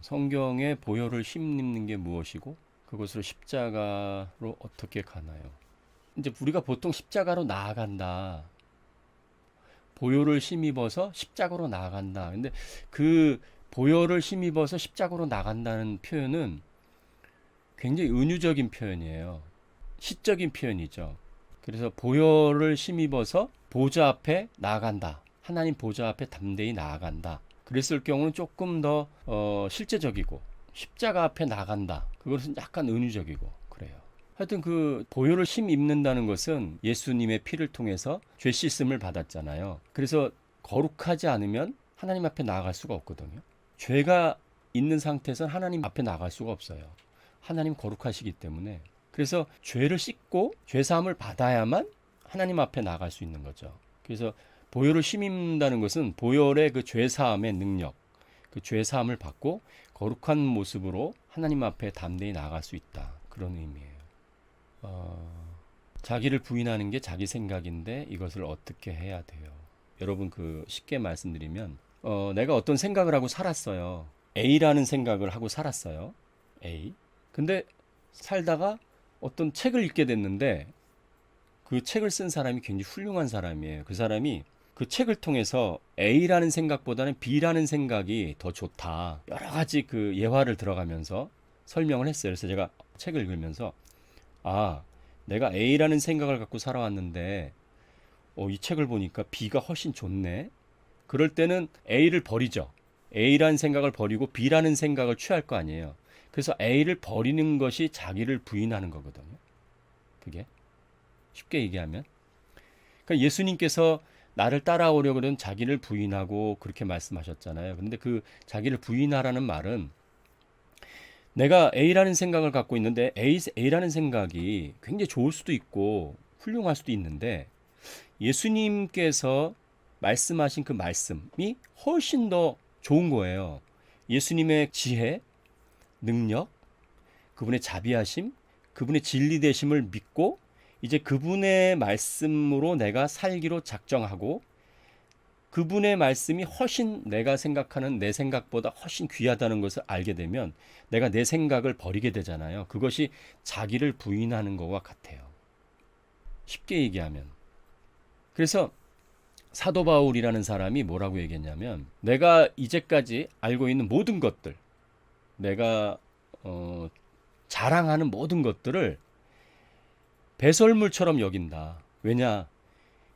성경에 보혈을 힘입는 게 무엇이고 그것으로 십자가로 어떻게 가나요? 이제 우리가 보통 십자가로 나아간다. 보혈을 힘입어서 십자가로 나아간다. 근데 그 보혈을 힘입어서 십자가로 나간다는 표현은 굉장히 은유적인 표현이에요. 시적인 표현이죠. 그래서 보혈을 힘입어서 보좌 앞에 나아간다. 하나님 보좌 앞에 담대히 나아간다. 그랬을 경우는 조금 더 실제적이고 십자가 앞에 나간다. 그것은 약간 은유적이고 그래요. 하여튼 그 보혈을 힘입는다는 것은 예수님의 피를 통해서 죄 씻음을 받았잖아요. 그래서 거룩하지 않으면 하나님 앞에 나아갈 수가 없거든요. 죄가 있는 상태에서는 하나님 앞에 나아갈 수가 없어요. 하나님 거룩하시기 때문에. 그래서 죄를 씻고 죄 사함을 받아야만 하나님 앞에 나아갈 수 있는 거죠. 그래서 보혈을 힘입는다는 것은 보혈의 그 죄 사함의 능력, 그 죄 사함을 받고 거룩한 모습으로 하나님 앞에 담대히 나아갈 수 있다. 그런 의미예요. 자기를 부인하는 게 자기 생각인데 이것을 어떻게 해야 돼요? 여러분 그 쉽게 말씀드리면 내가 어떤 생각을 하고 살았어요. A라는 생각을 하고 살았어요. A. 근데 살다가 어떤 책을 읽게 됐는데 그 책을 쓴 사람이 굉장히 훌륭한 사람이에요. 그 사람이 그 책을 통해서 A라는 생각보다는 B라는 생각이 더 좋다. 여러 가지 그 예화를 들어가면서 설명을 했어요. 그래서 제가 책을 읽으면서 아, 내가 A라는 생각을 갖고 살아왔는데 이 책을 보니까 B가 훨씬 좋네. 그럴 때는 A를 버리죠. A라는 생각을 버리고 B라는 생각을 취할 거 아니에요. 그래서 A를 버리는 것이 자기를 부인하는 거거든요. 그게 쉽게 얘기하면. 그러니까 예수님께서 나를 따라오려거든 자기를 부인하고 그렇게 말씀하셨잖아요. 그런데 그 자기를 부인하라는 말은 내가 A라는 생각을 갖고 있는데 A라는 생각이 굉장히 좋을 수도 있고 훌륭할 수도 있는데 예수님께서 말씀하신 그 말씀이 훨씬 더 좋은 거예요. 예수님의 지혜, 능력, 그분의 자비하심, 그분의 진리되심을 믿고 이제 그분의 말씀으로 내가 살기로 작정하고 그분의 말씀이 훨씬 내가 생각하는 내 생각보다 훨씬 귀하다는 것을 알게 되면 내가 내 생각을 버리게 되잖아요. 그것이 자기를 부인하는 것과 같아요. 쉽게 얘기하면. 그래서 사도 바울이라는 사람이 뭐라고 얘기했냐면 내가 이제까지 알고 있는 모든 것들, 내가 자랑하는 모든 것들을 배설물처럼 여긴다. 왜냐?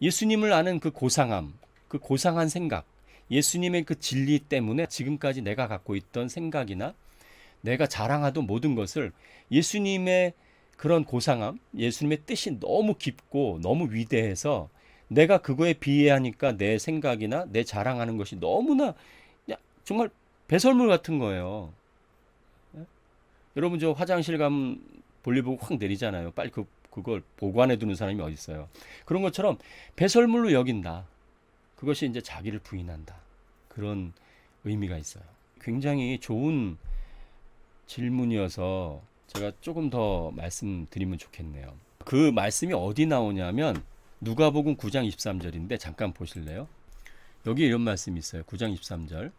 예수님을 아는 그 고상함, 그 고상한 생각, 예수님의 그 진리 때문에 지금까지 내가 갖고 있던 생각이나 내가 자랑하던 모든 것을 예수님의 그런 고상함, 예수님의 뜻이 너무 깊고 너무 위대해서 내가 그거에 비례하니까 내 생각이나 내 자랑하는 것이 너무나 정말 배설물 같은 거예요. 여러분 저 화장실 가면 볼일 보고 확 내리잖아요. 빨리 그걸 보관해 두는 사람이 어디 있어요. 그런 것처럼 배설물로 여긴다. 그것이 이제 자기를 부인한다. 그런 의미가 있어요. 굉장히 좋은 질문이어서 제가 조금 더 말씀드리면 좋겠네요. 그 말씀이 어디 나오냐면 누가복음 9장 23절인데 잠깐 보실래요? 여기 이런 말씀이 있어요. 9장 23절.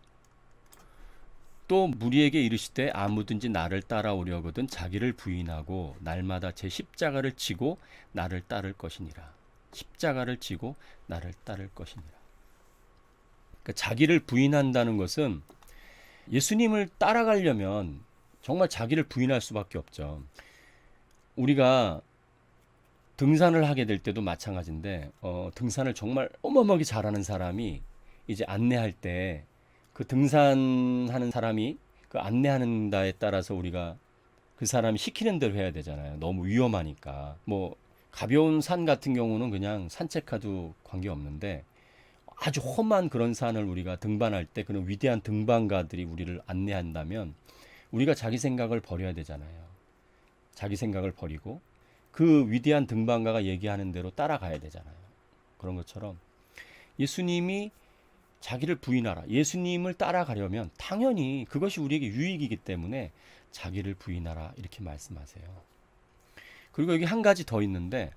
또 무리에게 이르시되 아무든지 나를 따라오려거든 자기를 부인하고 날마다 제 십자가를 지고 나를 따를 것이니라. 십자가를 지고 나를 따를 것이니라. 그러니까 자기를 부인한다는 것은 예수님을 따라가려면 정말 자기를 부인할 수밖에 없죠. 우리가 등산을 하게 될 때도 마찬가지인데 등산을 정말 어마어마하게 잘하는 사람이 이제 안내할 때 그 등산하는 사람이 그 안내하는 다에 따라서 우리가 그 사람이 시키는 대로 해야 되잖아요. 너무 위험하니까. 뭐 가벼운 산 같은 경우는 그냥 산책해도 관계없는데 아주 험한 그런 산을 우리가 등반할 때 그런 위대한 등반가들이 우리를 안내한다면 우리가 자기 생각을 버려야 되잖아요. 자기 생각을 버리고 그 위대한 등반가가 얘기하는 대로 따라가야 되잖아요. 그런 것처럼 예수님이 자기를 부인하라. 예수님을 따라가려면 당연히 그것이 우리에게 유익이기 때문에 자기를 부인하라. 이렇게 말씀하세요. 그리고 여기 한 가지 더 있는데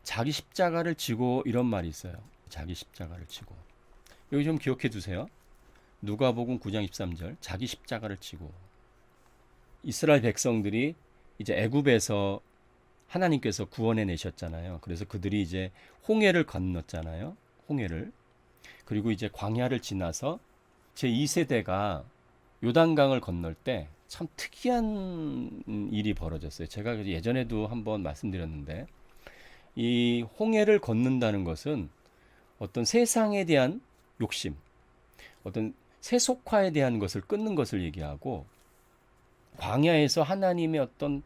자기 십자가를 지고 이런 말이 있어요. 자기 십자가를 지고. 여기 좀 기억해 두세요. 누가복음 9장 23절 자기 십자가를 지고 이스라엘 백성들이 이제 애굽에서 하나님께서 구원해 내셨잖아요. 그래서 그들이 이제 홍해를 건넜잖아요. 홍해를. 그리고 이제 광야를 지나서 제 2세대가 요단강을 건널 때 참 특이한 일이 벌어졌어요. 제가 예전에도 한번 말씀드렸는데 이 홍해를 걷는다는 것은 어떤 세상에 대한 욕심, 어떤 세속화에 대한 것을 끊는 것을 얘기하고 광야에서 하나님의 어떤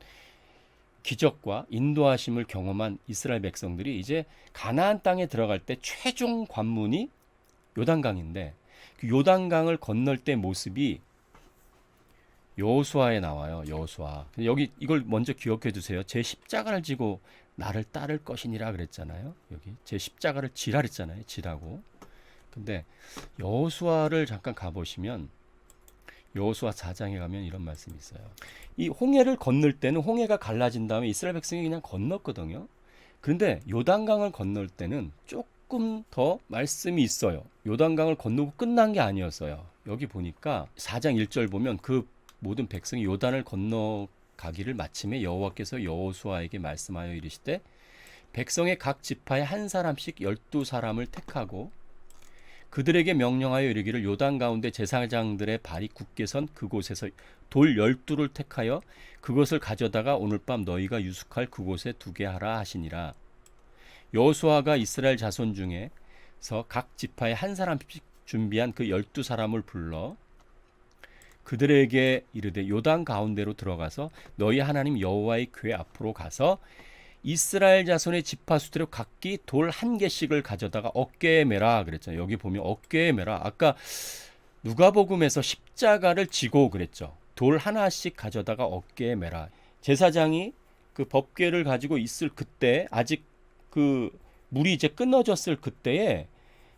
기적과 인도하심을 경험한 이스라엘 백성들이 이제 가나안 땅에 들어갈 때 최종 관문이 요단강인데 그 요단강을 건널 때 모습이 여호수아에 나와요. 여호수아. 여기 이걸 먼저 기억해 두세요. 제 십자가를 지고 나를 따를 것이니라 그랬잖아요. 여기 제 십자가를 지라 그랬잖아요. 지라고. 근데 여호수아를 잠깐 가보시면 여호수아 4장에 가면 이런 말씀이 있어요. 이 홍해를 건널 때는 홍해가 갈라진 다음에 이스라엘 백성이 그냥 건넜거든요. 그런데 요단강을 건널 때는 조금 더 말씀이 있어요. 요단강을 건너고 끝난 게 아니었어요. 여기 보니까 4장 1절 보면 그 모든 백성이 요단을 건너가기를 마침에 여호와께서 여호수아에게 말씀하여 이르시되 백성의 각 지파에 한 사람씩 12사람을 택하고 그들에게 명령하여 이르기를 요단 가운데 제사장들의 발이 굳게 선 그곳에서 돌 12를 택하여 그것을 가져다가 오늘 밤 너희가 유숙할 그곳에 두게 하라 하시니라. 여호수아가 이스라엘 자손 중에서 각 지파에 한 사람씩 준비한 그 12사람을 불러 그들에게 이르되 요단 가운데로 들어가서 너희 하나님 여호와의 궤 앞으로 가서 이스라엘 자손의 지파 수대로 각기 돌 한 개씩을 가져다가 어깨에 매라 그랬잖아요. 여기 보면 어깨에 매라. 아까 누가복음에서 십자가를 지고 그랬죠. 돌 하나씩 가져다가 어깨에 매라. 제사장이 그 법궤를 가지고 있을 그때 아직 그 물이 이제 끊어졌을 그때에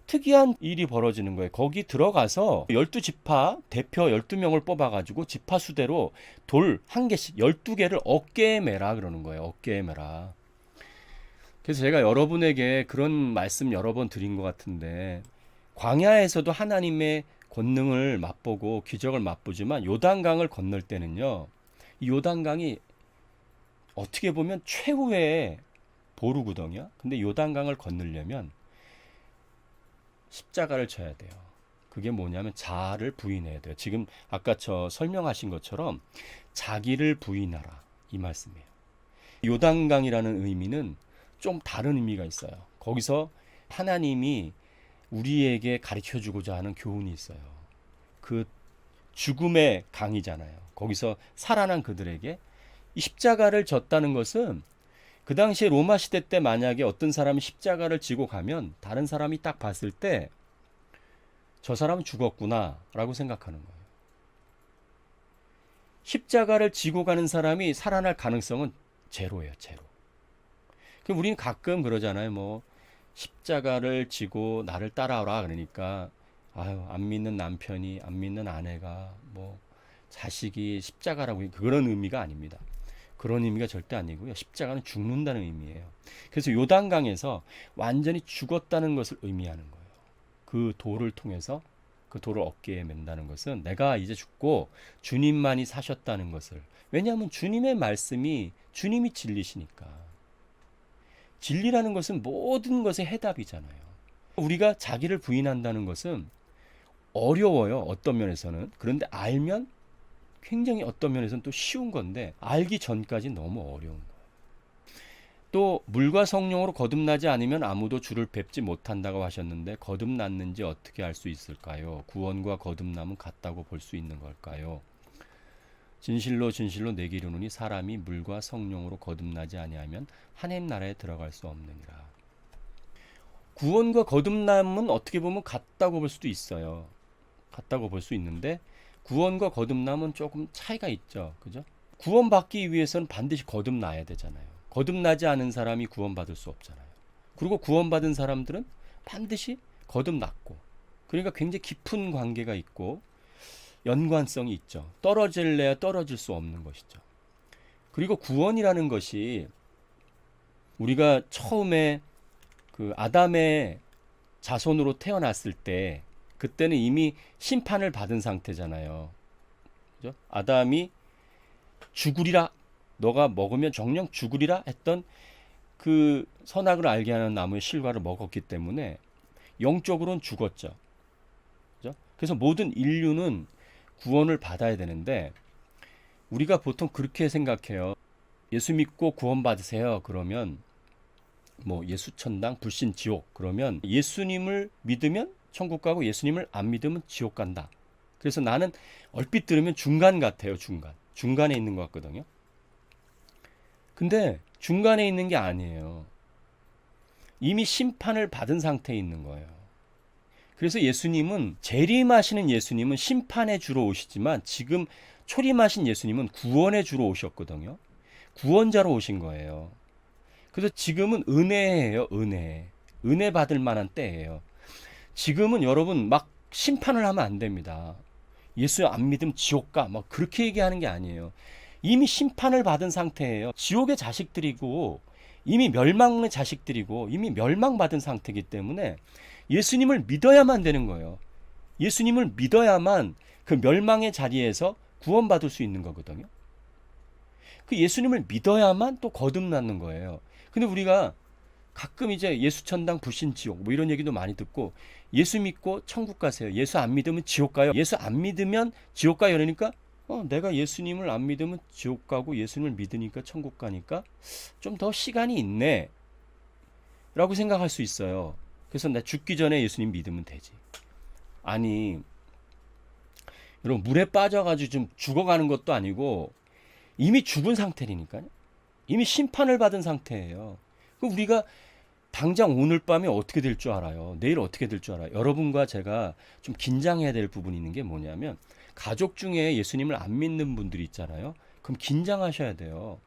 특이한 일이 벌어지는 거예요. 거기 들어가서 12지파 대표 12명을 뽑아가지고 지파 수대로 돌 한 개씩 12개를 어깨에 매라 그러는 거예요. 어깨에 매라. 그래서 제가 여러분에게 그런 말씀 여러 번 드린 것 같은데 광야에서도 하나님의 권능을 맛보고 기적을 맛보지만 요단강을 건널 때는요. 이 요단강이 어떻게 보면 최후의 보루구덩이야. 근데 요단강을 건너려면 십자가를 져야 돼요. 그게 뭐냐면 자아를 부인해야 돼요. 지금 아까 저 설명하신 것처럼 자기를 부인하라 이 말씀이에요. 요단강이라는 의미는 좀 다른 의미가 있어요. 거기서 하나님이 우리에게 가르쳐 주고자 하는 교훈이 있어요. 그 죽음의 강이잖아요. 거기서 살아난 그들에게 이 십자가를 졌다는 것은 그 당시에 로마 시대 때 만약에 어떤 사람이 십자가를 지고 가면 다른 사람이 딱 봤을 때 저 사람은 죽었구나 라고 생각하는 거예요. 십자가를 지고 가는 사람이 살아날 가능성은 제로예요. 제로. 그럼 우리는 가끔 그러잖아요. 뭐 십자가를 지고 나를 따라오라 그러니까 아유 안 믿는 남편이 안 믿는 아내가 뭐 자식이 십자가라고 그런 의미가 아닙니다. 그런 의미가 절대 아니고요. 십자가는 죽는다는 의미예요. 그래서 요단강에서 완전히 죽었다는 것을 의미하는 거예요. 그 돌을 통해서 그 돌을 어깨에 맨다는 것은 내가 이제 죽고 주님만이 사셨다는 것을. 왜냐하면 주님의 말씀이 주님이 진리시니까. 진리라는 것은 모든 것의 해답이잖아요. 우리가 자기를 부인한다는 것은 어려워요. 어떤 면에서는. 그런데 알면 굉장히 어떤 면에서는 또 쉬운 건데 알기 전까지 너무 어려운 거예요. 또 물과 성령으로 거듭나지 않으면 아무도 주를 뵙지 못한다고 하셨는데 거듭났는지 어떻게 알 수 있을까요? 구원과 거듭남은 같다고 볼 수 있는 걸까요? 진실로 진실로 내게 이르노니 사람이 물과 성령으로 거듭나지 아니하면 하나님 나라에 들어갈 수 없느니라. 구원과 거듭남은 어떻게 보면 같다고 볼 수도 있어요. 같다고 볼 수 있는데 구원과 거듭남은 조금 차이가 있죠. 그죠? 구원받기 위해서는 반드시 거듭나야 되잖아요. 거듭나지 않은 사람이 구원받을 수 없잖아요. 그리고 구원받은 사람들은 반드시 거듭났고 그러니까 굉장히 깊은 관계가 있고 연관성이 있죠. 떨어질래야 떨어질 수 없는 것이죠. 그리고 구원이라는 것이 우리가 처음에 그 아담의 자손으로 태어났을 때 그때는 이미 심판을 받은 상태잖아요. 그죠? 아담이 죽으리라, 너가 먹으면 정령 죽으리라 했던 그 선악을 알게 하는 나무의 실과를 먹었기 때문에 영적으로는 죽었죠. 그죠? 그래서 모든 인류는 구원을 받아야 되는데 우리가 보통 그렇게 생각해요. 예수 믿고 구원 받으세요. 그러면 뭐 예수천당, 불신 지옥. 그러면 예수님을 믿으면 천국 가고 예수님을 안 믿으면 지옥 간다. 그래서 나는 얼핏 들으면 중간 같아요. 중간에 있는 것 같거든요. 근데 중간에 있는 게 아니에요. 이미 심판을 받은 상태에 있는 거예요. 그래서 예수님은, 재림하시는 예수님은 심판의 주로 오시지만 지금 초림하신 예수님은 구원의 주로 오셨거든요. 구원자로 오신 거예요. 그래서 지금은 은혜예요. 은혜 받을 만한 때예요. 지금은 여러분 막 심판을 하면 안 됩니다. 예수 안 믿으면 지옥 가, 막 그렇게 얘기하는 게 아니에요. 이미 심판을 받은 상태예요. 지옥의 자식들이고 이미 멸망의 자식들이고 이미 멸망받은 상태이기 때문에 예수님을 믿어야만 되는 거예요. 예수님을 믿어야만 그 멸망의 자리에서 구원받을 수 있는 거거든요. 그 예수님을 믿어야만 또 거듭나는 거예요. 근데 우리가 가끔 이제 예수천당 불신지옥 뭐 이런 얘기도 많이 듣고, 예수 믿고 천국 가세요, 예수 안 믿으면 지옥 가요, 예수 안 믿으면 지옥 가요, 이러니까 내가 예수님을 안 믿으면 지옥 가고 예수님을 믿으니까 천국 가니까 좀 더 시간이 있네 라고 생각할 수 있어요. 그래서 나 죽기 전에 예수님 믿으면 되지. 아니 여러분, 물에 빠져가지고 좀 죽어가는 것도 아니고 이미 죽은 상태니까요. 이미 심판을 받은 상태예요. 그럼 우리가 당장 오늘 밤에 어떻게 될 줄 알아요? 내일 어떻게 될 줄 알아요? 여러분과 제가 좀 긴장해야 될 부분이 있는 게 뭐냐면, 가족 중에 예수님을 안 믿는 분들이 있잖아요. 그럼 긴장하셔야 돼요.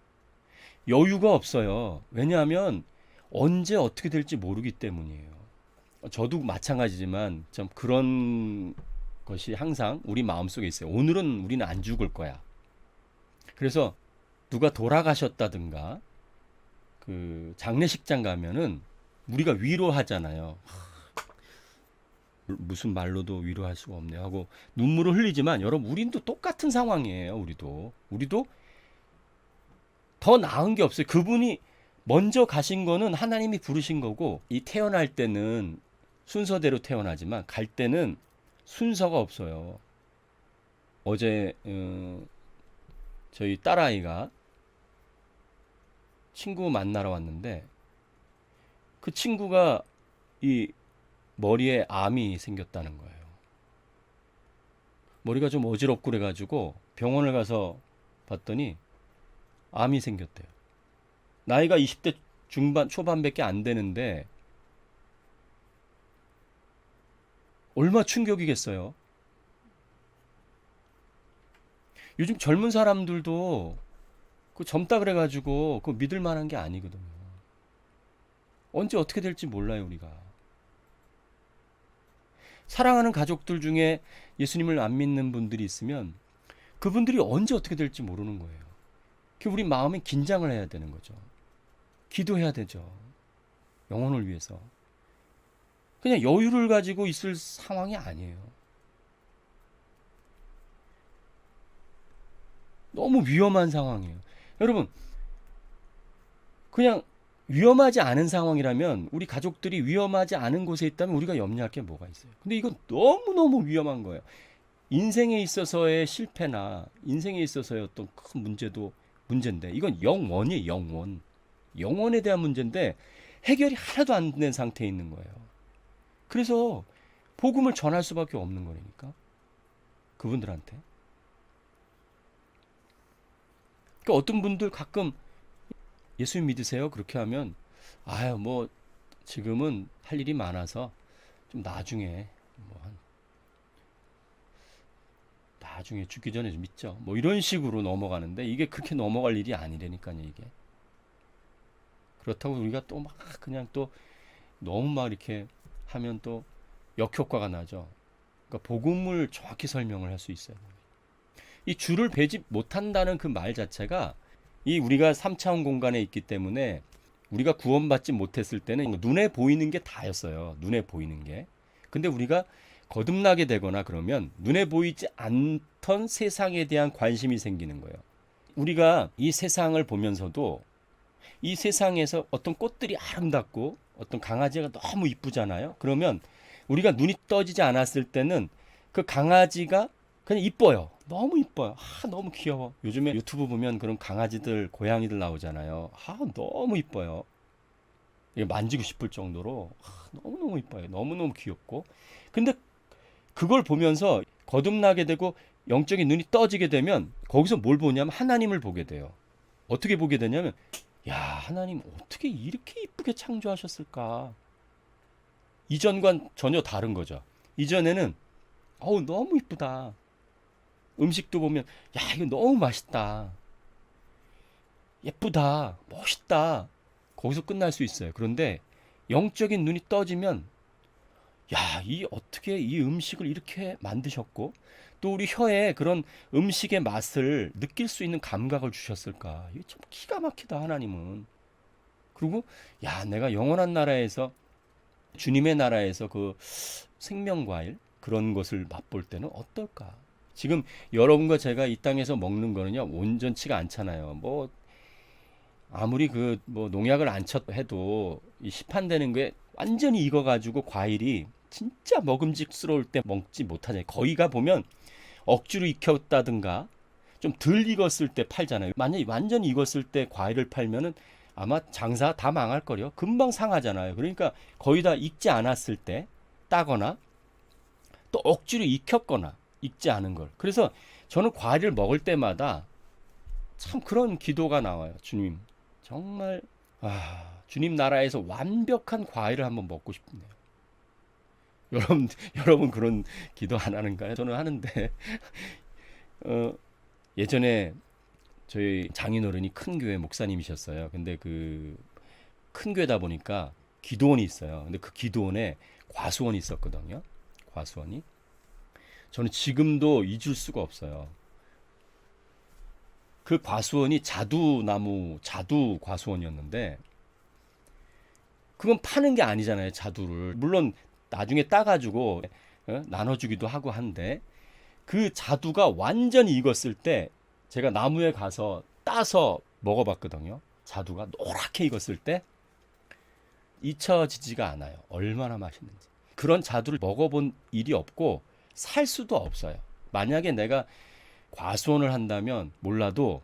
여유가 없어요. 왜냐하면 언제 어떻게 될지 모르기 때문이에요. 저도 마찬가지지만 좀 그런 것이 항상 우리 마음속에 있어요. 오늘은 우리는 안 죽을 거야. 그래서 누가 돌아가셨다든가 그 장례식장 가면은 우리가 위로하잖아요. 무슨 말로도 위로할 수가 없네 하고 눈물을 흘리지만, 여러분 우리도 똑같은 상황이에요. 우리도 더 나은 게 없어요. 그분이 먼저 가신 거는 하나님이 부르신 거고, 이 태어날 때는 순서대로 태어나지만 갈 때는 순서가 없어요. 어제 저희 딸아이가 친구 만나러 왔는데, 그 친구가 이 머리에 암이 생겼다는 거예요. 머리가 좀 어지럽고 그래가지고 병원을 가서 봤더니 암이 생겼대요. 나이가 20대 중반 초반밖에 안 되는데 얼마 충격이겠어요. 요즘 젊은 사람들도 그 젊다 그래가지고 그 믿을 만한 게 아니거든요. 언제 어떻게 될지 몰라요, 우리가. 사랑하는 가족들 중에 예수님을 안 믿는 분들이 있으면 그분들이 언제 어떻게 될지 모르는 거예요. 그 우리 마음에 긴장을 해야 되는 거죠. 기도해야 되죠. 영혼을 위해서. 그냥 여유를 가지고 있을 상황이 아니에요. 너무 위험한 상황이에요. 여러분, 그냥 위험하지 않은 상황이라면, 우리 가족들이 위험하지 않은 곳에 있다면 우리가 염려할 게 뭐가 있어요. 근데 이건 너무너무 위험한 거예요. 인생에 있어서의 실패나 인생에 있어서의 어떤 큰 문제도 문제인데, 이건 영원이에요. 영원에 대한 문제인데 해결이 하나도 안 된 상태에 있는 거예요. 그래서 복음을 전할 수밖에 없는 거니까, 그분들한테. 그러니까 어떤 분들 가끔 예수님 믿으세요? 그렇게 하면, 아유 뭐 지금은 할 일이 많아서 좀 나중에 나중에 죽기 전에 좀 믿죠, 뭐 이런 식으로 넘어가는데, 이게 그렇게 넘어갈 일이 아니라니까요. 이게 그렇다고 우리가 또 막 그냥 또 너무 막 이렇게 하면 또 역효과가 나죠. 그러니까 복음을 정확히 설명을 할 수 있어요. 이 줄을 배집 못한다는 그 말 자체가, 이 우리가 3차원 공간에 있기 때문에 우리가 구원받지 못했을 때는 눈에 보이는 게 다였어요. 눈에 보이는 게. 근데 우리가 거듭나게 되거나 그러면 눈에 보이지 않던 세상에 대한 관심이 생기는 거예요. 우리가 이 세상을 보면서도 이 세상에서 어떤 꽃들이 아름답고 어떤 강아지가 너무 이쁘잖아요. 그러면 우리가 눈이 떠지지 않았을 때는 그 강아지가 그냥 이뻐요. 너무 이뻐요. 너무 귀여워. 요즘에 유튜브 보면 그런 강아지들, 고양이들 나오잖아요. 너무 이뻐요. 이게 만지고 싶을 정도로 너무너무 이뻐요. 너무너무 귀엽고. 근데 그걸 보면서 거듭나게 되고 영적인 눈이 떠지게 되면 거기서 뭘 보냐면 하나님을 보게 돼요. 어떻게 보게 되냐면 야, 하나님 어떻게 이렇게 이쁘게 창조하셨을까? 이전과는 전혀 다른 거죠. 이전에는 너무 이쁘다. 음식도 보면 야, 이거 너무 맛있다. 예쁘다. 멋있다. 거기서 끝날 수 있어요. 그런데 영적인 눈이 떠지면 야, 어떻게 이 음식을 이렇게 만드셨고 또 우리 혀에 그런 음식의 맛을 느낄 수 있는 감각을 주셨을까? 이게 참 기가 막히다, 하나님은. 그리고 야, 내가 영원한 나라에서 주님의 나라에서 그 생명과일 그런 것을 맛볼 때는 어떨까? 지금 여러분과 제가 이 땅에서 먹는 거는요 온전치가 않잖아요. 뭐 아무리 그 뭐 농약을 안 쳤해도 이 시판되는 게 완전히 익어가지고 과일이 진짜 먹음직스러울 때 먹지 못하잖아요. 거기가 보면 억지로 익혔다든가 좀 덜 익었을 때 팔잖아요. 만약에 완전히 익었을 때 과일을 팔면은 아마 장사 다 망할 거요. 금방 상하잖아요. 그러니까 거의 다 익지 않았을 때 따거나 또 억지로 익혔거나 익지 않은 걸. 그래서 저는 과일을 먹을 때마다 참 그런 기도가 나와요. 주님, 정말 주님 나라에서 완벽한 과일을 한번 먹고 싶네요. 여러분, 여러분 그런 기도 안 하는가요? 저는 하는데 예전에 저희 장인어른이 큰 교회 목사님이셨어요. 근데 그 큰 교회다 보니까 기도원이 있어요. 근데 그 기도원에 과수원이 있었거든요. 과수원이. 저는 지금도 잊을 수가 없어요. 그 과수원이 자두나무, 자두 과수원이었는데, 그건 파는 게 아니잖아요, 자두를. 물론, 나중에 따가지고, 나눠주기도 하고 한데, 그 자두가 완전히 익었을 때, 제가 나무에 가서 따서 먹어봤거든요. 자두가 노랗게 익었을 때, 잊혀지지가 않아요. 얼마나 맛있는지. 그런 자두를 먹어본 일이 없고, 살 수도 없어요. 만약에 내가 과수원을 한다면 몰라도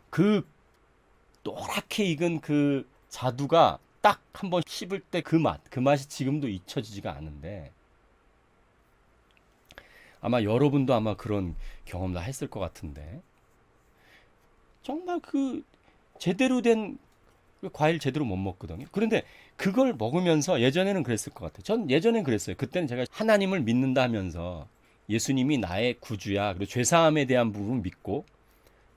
그 노랗게 익은 그 자두가 딱 한번 씹을 때 그 맛이 지금도 잊혀지지가 않은데 아마 여러분도 아마 그런 경험 다 했을 것 같은데 정말 그 제대로 된 과일 제대로 못 먹거든요. 그런데 그걸 먹으면서 예전에는 그랬을 것 같아요. 전 예전엔 그랬어요. 그때는 제가 하나님을 믿는다 하면서 예수님이 나의 구주야. 그리고 죄사함에 대한 부분 믿고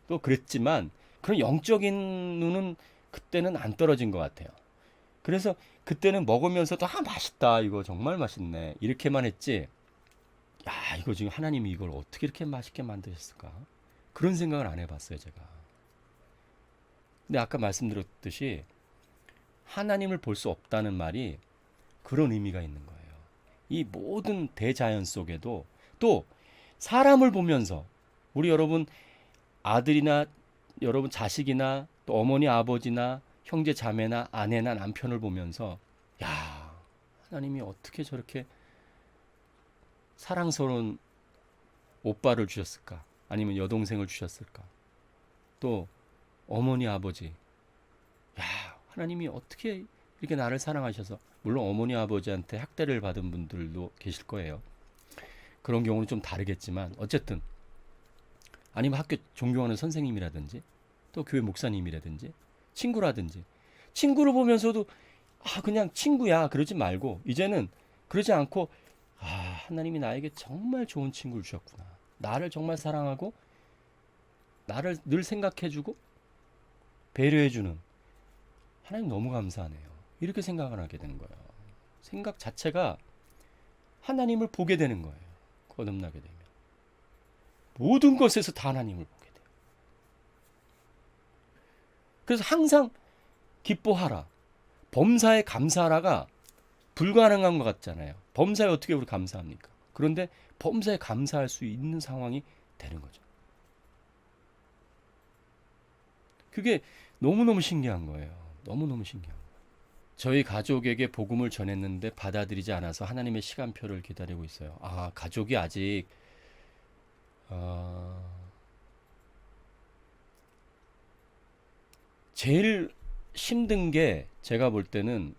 또 그랬지만 그런 영적인 눈은 그때는 안 떨어진 것 같아요. 그래서 그때는 먹으면서도 맛있다. 이거 정말 맛있네. 이렇게만 했지. 야, 이거 지금 하나님이 이걸 어떻게 이렇게 맛있게 만드셨을까? 그런 생각을 안 해봤어요, 제가. 근데 아까 말씀드렸듯이 하나님을 볼 수 없다는 말이 그런 의미가 있는 거예요. 이 모든 대자연 속에도 또 사람을 보면서 우리 여러분 아들이나 여러분 자식이나 또 어머니 아버지나 형제 자매나 아내나 남편을 보면서 야, 하나님이 어떻게 저렇게 사랑스러운 오빠를 주셨을까? 아니면 여동생을 주셨을까? 또 어머니 아버지 야, 하나님이 어떻게 이렇게 나를 사랑하셔서 물론 어머니 아버지한테 학대를 받은 분들도 계실 거예요. 그런 경우는 좀 다르겠지만 어쨌든 아니면 학교 존경하는 선생님이라든지 또 교회 목사님이라든지 친구라든지 친구를 보면서도 그냥 친구야 그러지 말고 이제는 그러지 않고 하나님이 나에게 정말 좋은 친구를 주셨구나. 나를 정말 사랑하고 나를 늘 생각해주고 배려해주는 하나님 너무 감사하네요. 이렇게 생각을 하게 되는 거예요. 생각 자체가 하나님을 보게 되는 거예요. 거듭나게 되면. 모든 것에서 다 하나님을 보게 돼요. 그래서 항상 기뻐하라. 범사에 감사하라가 불가능한 것 같잖아요. 범사에 어떻게 우리 감사합니까? 그런데 범사에 감사할 수 있는 상황이 되는 거죠. 그게 너무너무 신기한 거예요. 너무너무 신기한 거예요. 저희 가족에게 복음을 전했는데 받아들이지 않아서 하나님의 시간표를 기다리고 있어요. 가족이 아직 어, 제일 힘든 게 제가 볼 때는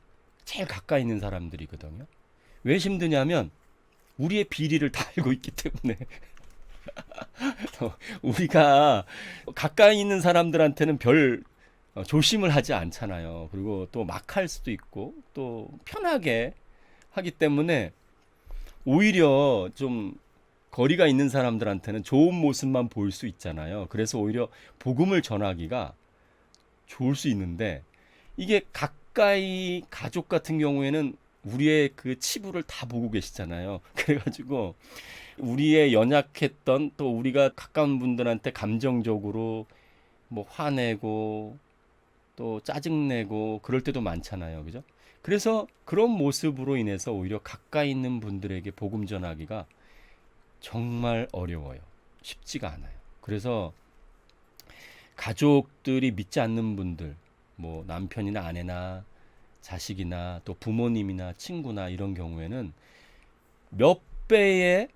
제일 가까이 있는 사람들이거든요. 왜 힘드냐면 우리의 비리를 다 알고 있기 때문에 우리가 가까이 있는 사람들한테는 별 조심을 하지 않잖아요. 그리고 또 막 할 수도 있고 또 편하게 하기 때문에 오히려 좀 거리가 있는 사람들한테는 좋은 모습만 보일 수 있잖아요. 그래서 오히려 복음을 전하기가 좋을 수 있는데 이게 가까이 가족 같은 경우에는 우리의 그 치부를 다 보고 계시잖아요. 그래가지고 우리의 연약했던 또 우리가 가까운 분들한테 감정적으로 뭐 화내고 또 짜증내고 그럴 때도 많잖아요. 그죠? 그래서 그런 모습으로 인해서 오히려 가까이 있는 분들에게 복음 전하기가 정말 어려워요. 쉽지가 않아요. 그래서 가족들이 믿지 않는 분들, 뭐 남편이나 아내나 자식이나 또 부모님이나 친구나 이런 경우에는 몇 배의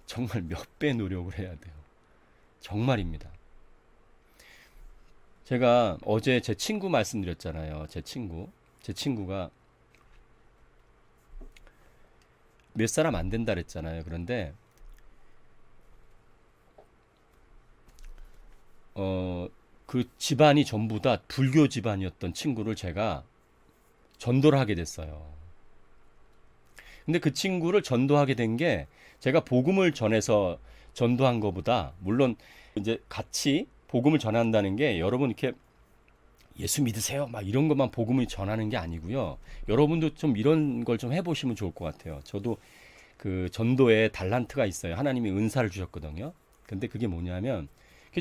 정말 몇 배 노력을 해야 돼요. 정말입니다. 제가 어제 제 친구 말씀드렸잖아요. 제 친구가 몇 사람 안 된다 그랬잖아요. 그런데 그 집안이 전부 다 불교 집안이었던 친구를 제가 전도를 하게 됐어요. 근데 그 친구를 전도하게 된 게 제가 복음을 전해서 전도한 것보다 물론 이제 같이 복음을 전한다는 게 여러분 이렇게 예수 믿으세요 막 이런 것만 복음을 전하는 게 아니고요. 여러분도 좀 이런 걸 좀 해보시면 좋을 것 같아요. 저도 그 전도에 달란트가 있어요. 하나님이 은사를 주셨거든요. 근데 그게 뭐냐면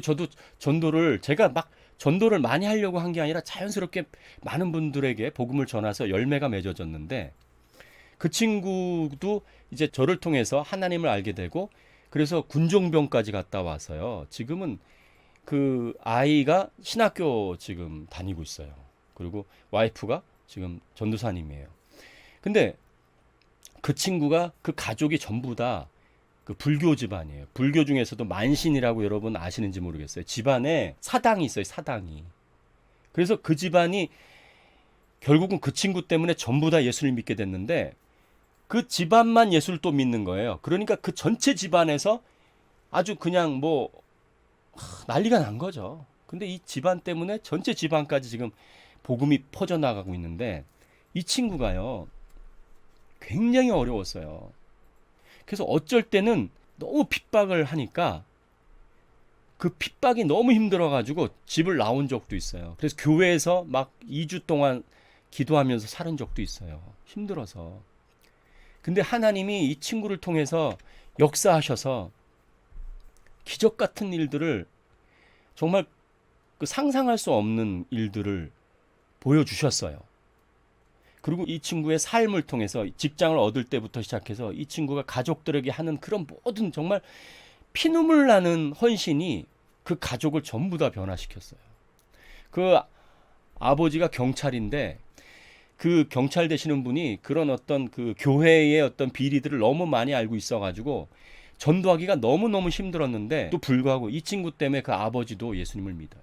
저도 전도를 제가 막 전도를 많이 하려고 한 게 아니라 자연스럽게 많은 분들에게 복음을 전해서 열매가 맺어졌는데 그 친구도 이제 저를 통해서 하나님을 알게 되고 그래서 군종병까지 갔다 와서요. 지금은 그 아이가 신학교 지금 다니고 있어요. 그리고 와이프가 지금 전도사님이에요. 근데 그 친구가 그 가족이 전부 다 그 불교 집안이에요. 불교 중에서도 만신이라고 여러분 아시는지 모르겠어요. 집안에 사당이 있어요. 사당이. 그래서 그 집안이 결국은 그 친구 때문에 전부 다 예수를 믿게 됐는데 그 집안만 예수를 또 믿는 거예요. 그러니까 그 전체 집안에서 아주 그냥 뭐 난리가 난 거죠. 근데 이 집안 때문에 전체 집안까지 지금 복음이 퍼져나가고 있는데 이 친구가요. 굉장히 어려웠어요. 그래서 어쩔 때는 너무 핍박을 하니까 그 핍박이 너무 힘들어가지고 집을 나온 적도 있어요. 그래서 교회에서 막 2주 동안 기도하면서 살은 적도 있어요. 힘들어서. 근데 하나님이 이 친구를 통해서 역사하셔서 기적 같은 일들을 정말 그 상상할 수 없는 일들을 보여주셨어요. 그리고 이 친구의 삶을 통해서 직장을 얻을 때부터 시작해서 이 친구가 가족들에게 하는 그런 모든 정말 피눈물 나는 헌신이 그 가족을 전부 다 변화시켰어요. 그 아버지가 경찰인데 그 경찰 되시는 분이 그런 어떤 그 교회의 어떤 비리들을 너무 많이 알고 있어가지고 전도하기가 너무너무 힘들었는데 또 불구하고 이 친구 때문에 그 아버지도 예수님을 믿어요.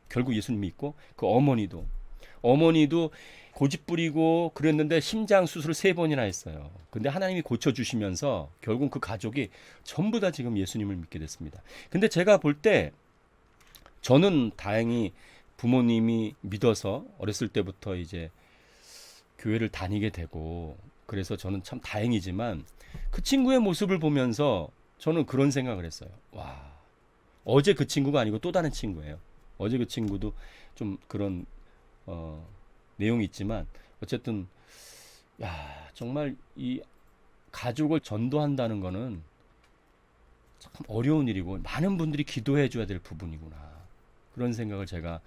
결국 예수님 믿고 그 어머니도 고집 부리고 그랬는데 심장 수술을 3번이나 했어요. 근데 하나님이 고쳐주시면서 결국 그 가족이 전부 다 지금 예수님을 믿게 됐습니다. 근데 제가 볼 때 저는 다행히 부모님이 믿어서 어렸을 때부터 이제 교회를 다니게 되고 그래서 저는 참 다행이지만 그 친구의 모습을 보면서 저는 그런 생각을 했어요. 와, 어제 그 친구가 아니고 또 다른 친구예요. 어제 그 친구도 좀 그런 내용이 있지만 어쨌든 야 정말 이 가족을 전도한다는 거는 참 어려운 일이고 많은 분들이 기도해 줘야 될 부분이구나 그런 생각을 제가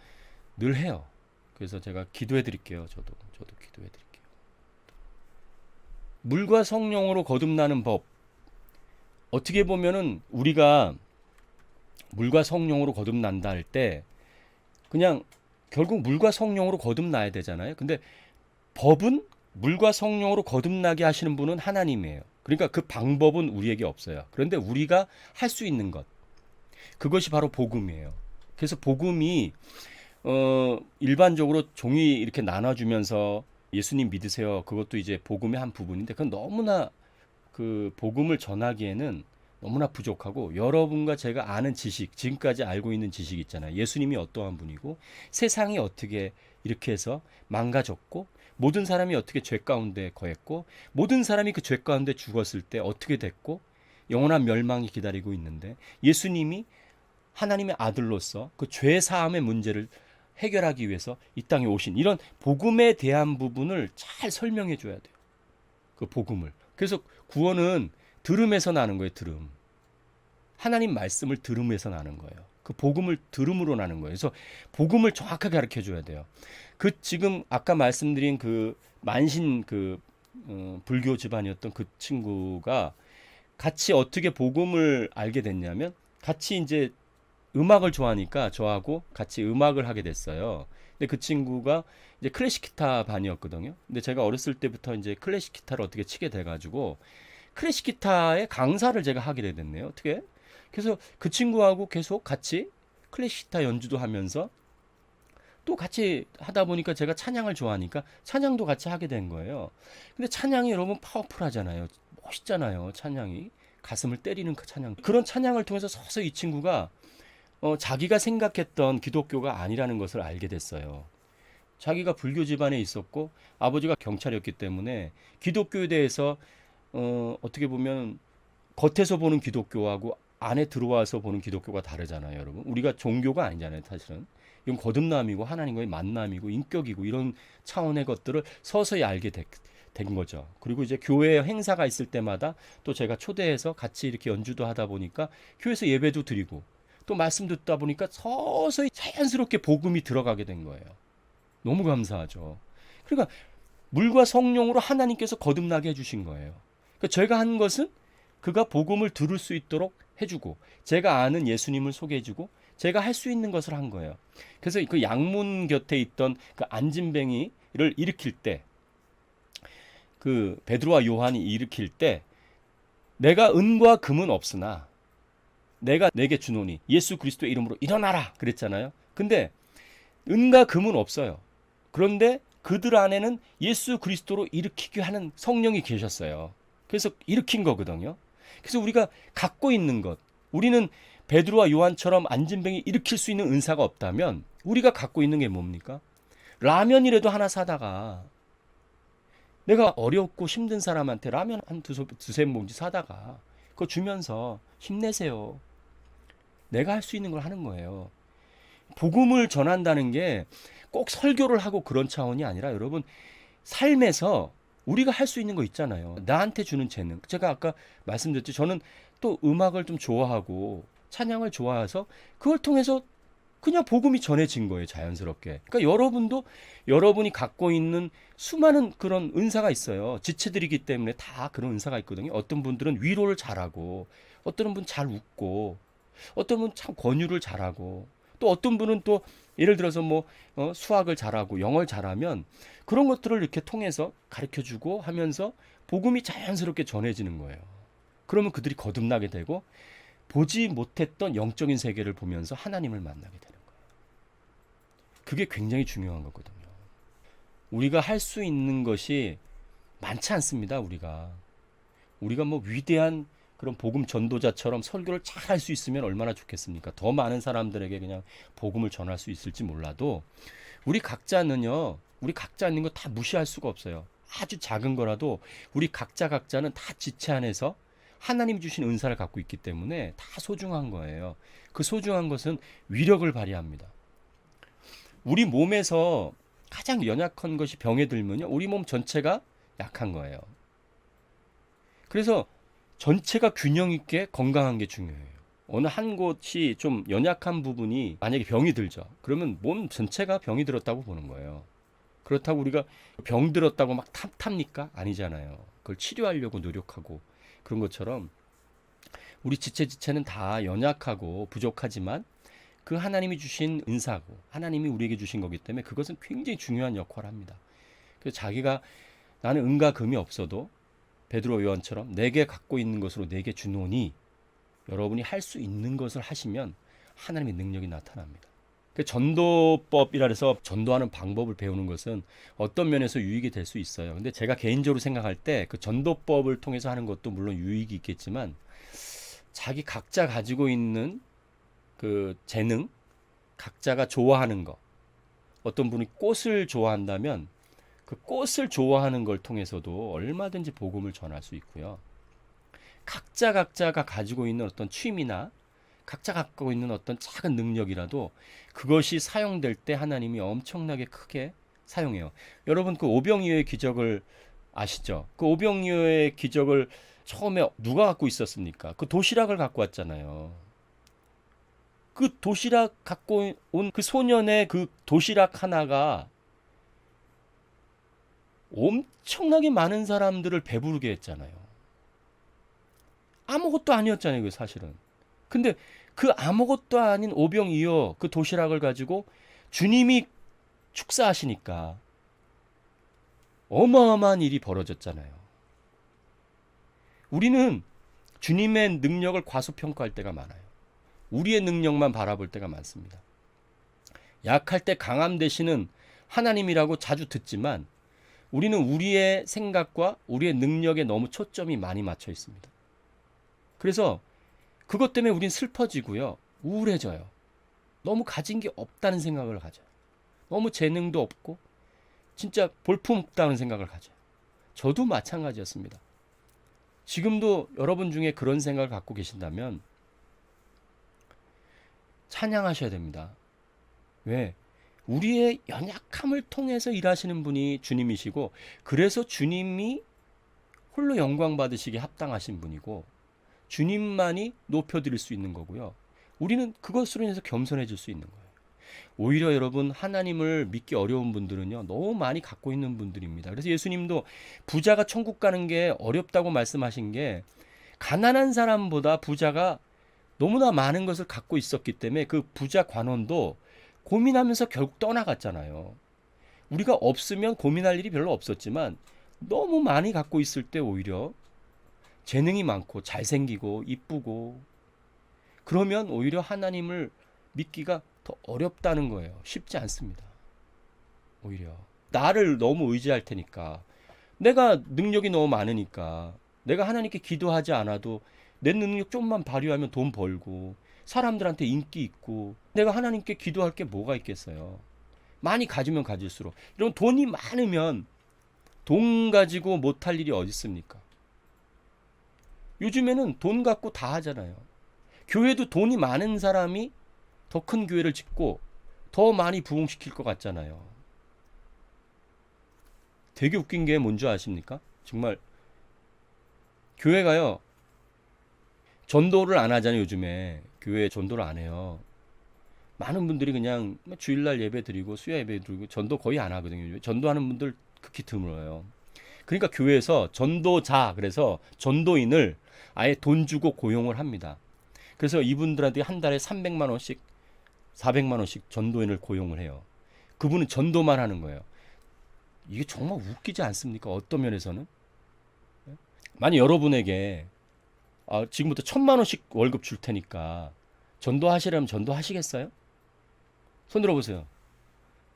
늘 해요. 그래서 제가 기도해 드릴게요. 저도 기도해 드릴게요. 물과 성령으로 거듭나는 법. 어떻게 보면은 우리가 물과 성령으로 거듭난다 할 때 그냥 결국 물과 성령으로 거듭나야 되잖아요. 근데 법은 물과 성령으로 거듭나게 하시는 분은 하나님이에요. 그러니까 그 방법은 우리에게 없어요. 그런데 우리가 할 수 있는 것, 그것이 바로 복음이에요. 그래서 복음이 일반적으로 종이 이렇게 나눠주면서 예수님 믿으세요. 그것도 이제 복음의 한 부분인데 그건 너무나 그 복음을 전하기에는 너무나 부족하고, 여러분과 제가 아는 지식, 지금까지 알고 있는 지식 있잖아요. 예수님이 어떠한 분이고 세상이 어떻게 이렇게 해서 망가졌고 모든 사람이 어떻게 죄 가운데 거했고 모든 사람이 그 죄 가운데 죽었을 때 어떻게 됐고 영원한 멸망이 기다리고 있는데 예수님이 하나님의 아들로서 그 죄 사함의 문제를 해결하기 위해서 이 땅에 오신 이런 복음에 대한 부분을 잘 설명해 줘야 돼요. 그 복음을. 그래서 구원은 들음에서 나는 거예요. 들음. 하나님 말씀을 들음에서 나는 거예요. 그 복음을 들음으로 나는 거예요. 그래서 복음을 정확하게 가르쳐 줘야 돼요. 그 지금 아까 말씀드린 그 만신 그 불교 집안이었던 그 친구가 같이 어떻게 복음을 알게 됐냐면 같이 이제 음악을 좋아하니까 저하고 같이 음악을 하게 됐어요. 근데 그 친구가 이제 클래식 기타 반이었거든요. 근데 제가 어렸을 때부터 이제 클래식 기타를 어떻게 치게 돼가지고 클래식 기타의 강사를 제가 하게 됐네요. 어떻게? 그래서 그 친구하고 계속 같이 클래식 기타 연주도 하면서 또 같이 하다 보니까 제가 찬양을 좋아하니까 찬양도 같이 하게 된 거예요. 근데 찬양이 여러분 파워풀하잖아요. 멋있잖아요. 찬양이. 가슴을 때리는 그 찬양. 그런 찬양을 통해서 서서히 이 친구가 자기가 생각했던 기독교가 아니라는 것을 알게 됐어요. 자기가 불교 집안에 있었고 아버지가 경찰이었기 때문에 기독교에 대해서 어떻게 보면 겉에서 보는 기독교하고 안에 들어와서 보는 기독교가 다르잖아요, 여러분. 우리가 종교가 아니잖아요, 사실은. 이건 거듭남이고 하나님과의 만남이고 인격이고 이런 차원의 것들을 서서히 알게 된 거죠. 그리고 이제 교회 행사가 있을 때마다 또 제가 초대해서 같이 이렇게 연주도 하다 보니까 교회에서 예배도 드리고 또 말씀 듣다 보니까 서서히 자연스럽게 복음이 들어가게 된 거예요. 너무 감사하죠. 그러니까 물과 성령으로 하나님께서 거듭나게 해주신 거예요. 그러니까 제가 한 것은 그가 복음을 들을 수 있도록 해주고 제가 아는 예수님을 소개해주고 제가 할 수 있는 것을 한 거예요. 그래서 그 양문 곁에 있던 그 안진뱅이를 일으킬 때, 그 베드로와 요한이 일으킬 때 내가 은과 금은 없으나 내가 내게 주노니 예수 그리스도의 이름으로 일어나라 그랬잖아요. 근데 은과 금은 없어요. 그런데 그들 안에는 예수 그리스도로 일으키게 하는 성령이 계셨어요. 그래서 일으킨 거거든요. 그래서 우리가 갖고 있는 것, 우리는 베드로와 요한처럼 안진뱅이 일으킬 수 있는 은사가 없다면 우리가 갖고 있는 게 뭡니까? 라면이라도 하나 사다가, 내가 어렵고 힘든 사람한테 라면 한 두세 봉지 사다가 그거 주면서 힘내세요. 내가 할 수 있는 걸 하는 거예요. 복음을 전한다는 게 꼭 설교를 하고 그런 차원이 아니라 여러분 삶에서 우리가 할 수 있는 거 있잖아요. 나한테 주는 재능. 제가 아까 말씀드렸죠. 저는 또 음악을 좀 좋아하고 찬양을 좋아해서 그걸 통해서 그냥 복음이 전해진 거예요. 자연스럽게. 그러니까 여러분도 여러분이 갖고 있는 수많은 그런 은사가 있어요. 지체들이기 때문에 다 그런 은사가 있거든요. 어떤 분들은 위로를 잘하고 어떤 분은 잘 웃고 어떤 분은 참 권유를 잘하고 또 어떤 분은 또 예를 들어서 뭐 수학을 잘하고 영어를 잘하면 그런 것들을 이렇게 통해서 가르쳐주고 하면서 복음이 자연스럽게 전해지는 거예요. 그러면 그들이 거듭나게 되고 보지 못했던 영적인 세계를 보면서 하나님을 만나게 되는 거예요. 그게 굉장히 중요한 거거든요. 우리가 할 수 있는 것이 많지 않습니다. 우리가 뭐 위대한 그런 복음 전도자처럼 설교를 잘 할 수 있으면 얼마나 좋겠습니까? 더 많은 사람들에게 그냥 복음을 전할 수 있을지 몰라도 우리 각자는요. 우리 각자 있는 거 다 무시할 수가 없어요. 아주 작은 거라도 우리 각자는 다 지체 안에서 하나님 주신 은사를 갖고 있기 때문에 다 소중한 거예요. 그 소중한 것은 위력을 발휘합니다. 우리 몸에서 가장 연약한 것이 병에 들면요. 우리 몸 전체가 약한 거예요. 그래서 전체가 균형 있게 건강한 게 중요해요. 어느 한 곳이 좀 연약한 부분이 만약에 병이 들죠. 그러면 몸 전체가 병이 들었다고 보는 거예요. 그렇다고 우리가 병 들었다고 막 탑니까? 아니잖아요. 그걸 치료하려고 노력하고 그런 것처럼 우리 지체는 다 연약하고 부족하지만 그 하나님이 주신 은사고 하나님이 우리에게 주신 거기 때문에 그것은 굉장히 중요한 역할을 합니다. 그래서 자기가 나는 은과 금이 없어도 베드로 요한처럼 내게 갖고 있는 것으로 내게 주노니 여러분이 할 수 있는 것을 하시면 하나님의 능력이 나타납니다. 그 전도법이라 해서 전도하는 방법을 배우는 것은 어떤 면에서 유익이 될 수 있어요. 근데 제가 개인적으로 생각할 때 그 전도법을 통해서 하는 것도 물론 유익이 있겠지만 자기 각자 가지고 있는 그 재능, 각자가 좋아하는 거. 어떤 분이 꽃을 좋아한다면 그 꽃을 좋아하는 걸 통해서도 얼마든지 복음을 전할 수 있고요. 각자가 가지고 있는 어떤 취미나 각자 갖고 있는 어떤 작은 능력이라도 그것이 사용될 때 하나님이 엄청나게 크게 사용해요. 여러분 그 오병이어의 기적을 아시죠? 그 오병이어의 기적을 처음에 누가 갖고 있었습니까? 그 도시락을 갖고 왔잖아요. 그 도시락 갖고 온 그 소년의 그 도시락 하나가 엄청나게 많은 사람들을 배부르게 했잖아요. 아무것도 아니었잖아요, 그 사실은. 근데 그 아무것도 아닌 오병이어 그 도시락을 가지고 주님이 축사하시니까 어마어마한 일이 벌어졌잖아요. 우리는 주님의 능력을 과소평가할 때가 많아요. 우리의 능력만 바라볼 때가 많습니다. 약할 때 강함 되시는 하나님이라고 자주 듣지만 우리는 우리의 생각과 우리의 능력에 너무 초점이 많이 맞춰 있습니다. 그래서 그것 때문에 우린 슬퍼지고요. 우울해져요. 너무 가진 게 없다는 생각을 가져요. 너무 재능도 없고 진짜 볼품없다는 생각을 가져요. 저도 마찬가지였습니다. 지금도 여러분 중에 그런 생각을 갖고 계신다면 찬양하셔야 됩니다. 왜? 우리의 연약함을 통해서 일하시는 분이 주님이시고 그래서 주님이 홀로 영광 받으시기에 합당하신 분이고 주님만이 높여드릴 수 있는 거고요. 우리는 그것으로 인해서 겸손해질 수 있는 거예요. 오히려 여러분 하나님을 믿기 어려운 분들은요. 너무 많이 갖고 있는 분들입니다. 그래서 예수님도 부자가 천국 가는 게 어렵다고 말씀하신 게 가난한 사람보다 부자가 너무나 많은 것을 갖고 있었기 때문에 그 부자 관원도 고민하면서 결국 떠나갔잖아요. 우리가 없으면 고민할 일이 별로 없었지만 너무 많이 갖고 있을 때 오히려 재능이 많고 잘생기고 이쁘고 그러면 오히려 하나님을 믿기가 더 어렵다는 거예요. 쉽지 않습니다. 오히려 나를 너무 의지할 테니까 내가 능력이 너무 많으니까 내가 하나님께 기도하지 않아도 내 능력 좀만 발휘하면 돈 벌고 사람들한테 인기 있고 내가 하나님께 기도할 게 뭐가 있겠어요. 많이 가지면 가질수록 이런 돈이 많으면 돈 가지고 못할 일이 어디 있습니까? 요즘에는 돈 갖고 다 하잖아요. 교회도 돈이 많은 사람이 더 큰 교회를 짓고 더 많이 부흥시킬 것 같잖아요. 되게 웃긴 게 뭔지 아십니까? 정말 교회가요. 전도를 안 하잖아요. 요즘에 교회 전도를 안 해요. 많은 분들이 그냥 주일날 예배 드리고 수요 예배 드리고 전도 거의 안 하거든요. 전도하는 분들 극히 드물어요. 그러니까 교회에서 전도자 그래서 전도인을 아예 돈 주고 고용을 합니다. 그래서 이분들한테 한 달에 300만 원씩 400만 원씩 전도인을 고용을 해요. 그분은 전도만 하는 거예요. 이게 정말 웃기지 않습니까? 어떤 면에서는 만약 여러분에게 지금부터 1,000만 원씩 월급 줄 테니까 전도하시려면 전도하시겠어요? 손 들어보세요.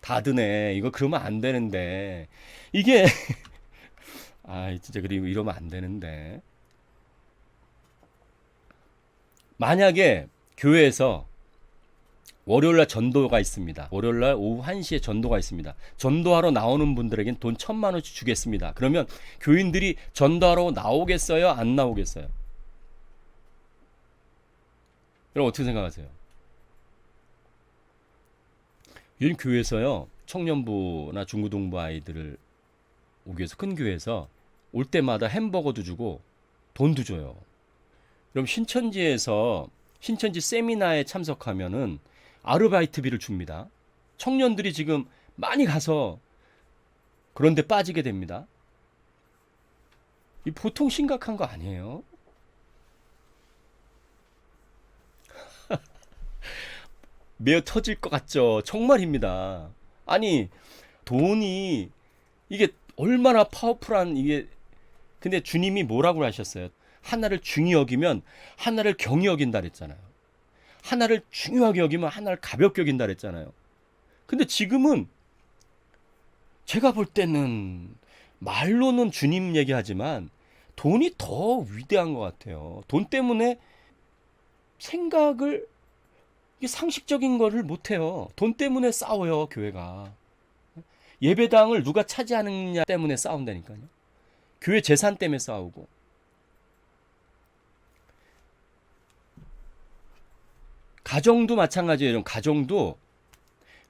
다 드네. 이거 그러면 안 되는데. 이게 진짜 그리고 이러면 안 되는데. 만약에 교회에서 월요일날 전도가 있습니다. 월요일날 오후 1시에 전도가 있습니다. 전도하러 나오는 분들에겐 돈 1,000만 원씩 주겠습니다. 그러면 교인들이 전도하러 나오겠어요? 안 나오겠어요? 여러분 어떻게 생각하세요? 요즘 교회에서요. 청년부나 중고등부 아이들을 오기 위해서 큰 교회에서 올 때마다 햄버거도 주고 돈도 줘요. 그럼 신천지 세미나에 참석하면은 아르바이트비를 줍니다. 청년들이 지금 많이 가서 그런데 빠지게 됩니다. 이 보통 심각한 거 아니에요? 매어 터질 것 같죠? 정말입니다. 아니, 돈이 이게 얼마나 파워풀한 이게 근데 주님이 뭐라고 하셨어요? 하나를 중히 여기면 하나를 경히 여긴다 그랬잖아요. 하나를 중요하게 여기면 하나를 가볍게 여긴다 그랬잖아요. 근데 지금은 제가 볼 때는 말로는 주님 얘기하지만 돈이 더 위대한 것 같아요. 돈 때문에 생각을 이게 상식적인 거를 못해요. 돈 때문에 싸워요, 교회가. 예배당을 누가 차지하느냐 때문에 싸운다니까요. 교회 재산 때문에 싸우고. 가정도 마찬가지예요. 가정도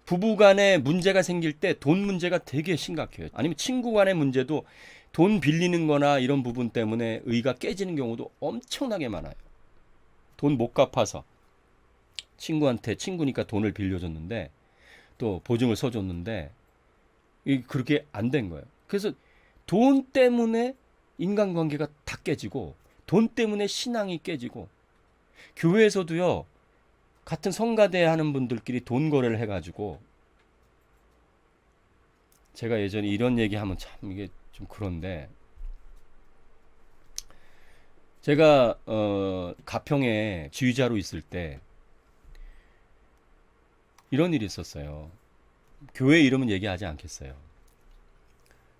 부부 간에 문제가 생길 때 돈 문제가 되게 심각해요. 아니면 친구 간의 문제도 돈 빌리는 거나 이런 부분 때문에 의가 깨지는 경우도 엄청나게 많아요. 돈 못 갚아서 친구한테 친구니까 돈을 빌려줬는데 또 보증을 서줬는데 그렇게 안 된 거예요. 그래서 돈 때문에 인간관계가 다 깨지고 돈 때문에 신앙이 깨지고 교회에서도요. 같은 성가대 하는 분들끼리 돈 거래를 해가지고 제가 예전에 이런 얘기하면 참 이게 좀 그런데 제가 가평에 지휘자로 있을 때 이런 일이 있었어요. 교회 이름은 얘기하지 않겠어요.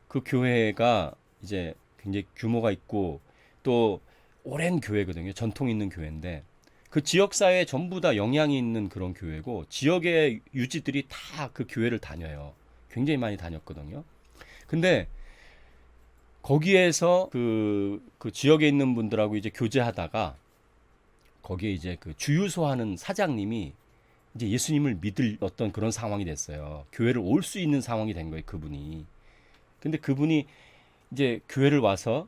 그 교회가 이제 굉장히 규모가 있고 또 오랜 교회거든요. 전통 있는 교회인데 그 지역 사회에 전부 다 영향이 있는 그런 교회고 지역의 유지들이 다 그 교회를 다녀요. 굉장히 많이 다녔거든요. 근데 거기에서 그 지역에 있는 분들하고 이제 교제하다가 거기에 이제 그 주유소 하는 사장님이 이제 예수님을 믿을 어떤 그런 상황이 됐어요. 교회를 올 수 있는 상황이 된 거예요, 그분이. 근데 그분이 이제 교회를 와서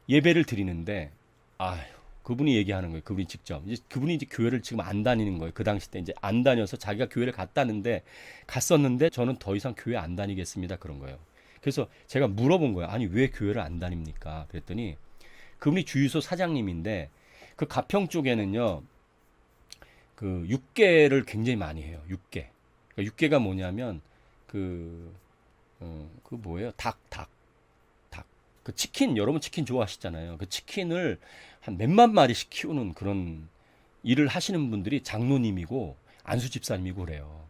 예배를 드리는데 아휴, 그분이 얘기하는 거예요. 그분이 직접. 이제 그분이 이제 교회를 지금 안 다니는 거예요. 그 당시 때 이제 안 다녀서 자기가 교회를 갔었는데 저는 더 이상 교회 안 다니겠습니다. 그런 거예요. 그래서 제가 물어본 거예요. 아니, 왜 교회를 안 다닙니까? 그랬더니 그분이 주유소 사장님인데 그 가평 쪽에는요. 그 육개를 굉장히 많이 해요. 육개. 그러니까 육개가 뭐냐면 그 뭐예요? 닭. 그 치킨, 여러분 치킨 좋아하시잖아요. 그 치킨을 한 몇만 마리씩 키우는 그런 일을 하시는 분들이 장로님이고 안수 집사님이고 그래요.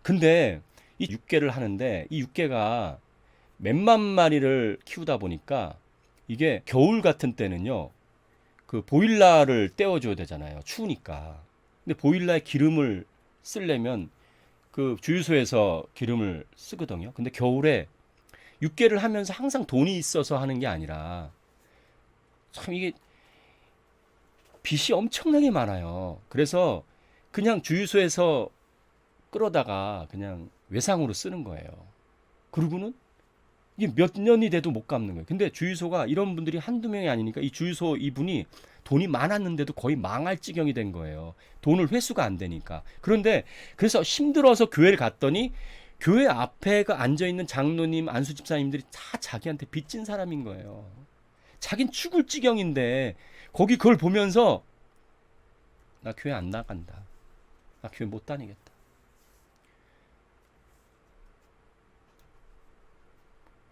근데 이 육개를 하는데 이 육개가 몇만 마리를 키우다 보니까 이게 겨울 같은 때는요. 그 보일러를 떼어줘야 되잖아요. 추우니까. 근데 보일러에 기름을 쓰려면 그 주유소에서 기름을 쓰거든요. 근데 겨울에 육개를 하면서 항상 돈이 있어서 하는 게 아니라 참 이게 빚이 엄청나게 많아요. 그래서 그냥 주유소에서 끌어다가 그냥 외상으로 쓰는 거예요. 그리고는 이게 몇 년이 돼도 못 갚는 거예요. 근데 주유소가 이런 분들이 한두 명이 아니니까 이 주유소 이분이 돈이 많았는데도 거의 망할 지경이 된 거예요. 돈을 회수가 안 되니까. 그런데 그래서 힘들어서 교회를 갔더니 교회 앞에 앉아 있는 장로님, 안수 집사님들이 다 자기한테 빚진 사람인 거예요. 자긴 죽을 지경인데 거기 그걸 보면서 나 교회 안 나간다. 나 교회 못 다니겠다.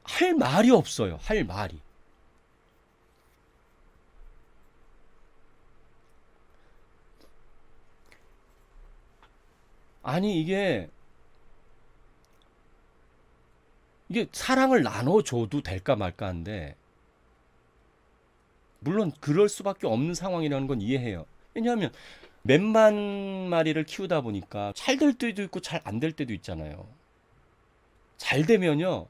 할 말이 없어요. 할 말이. 아니 이게 사랑을 나눠줘도 될까 말까 한데 물론 그럴 수밖에 없는 상황이라는 건 이해해요. 왜냐하면 몇만 마리를 키우다 보니까 잘 될 때도 있고 잘 안 될 때도 있잖아요. 잘 되면요.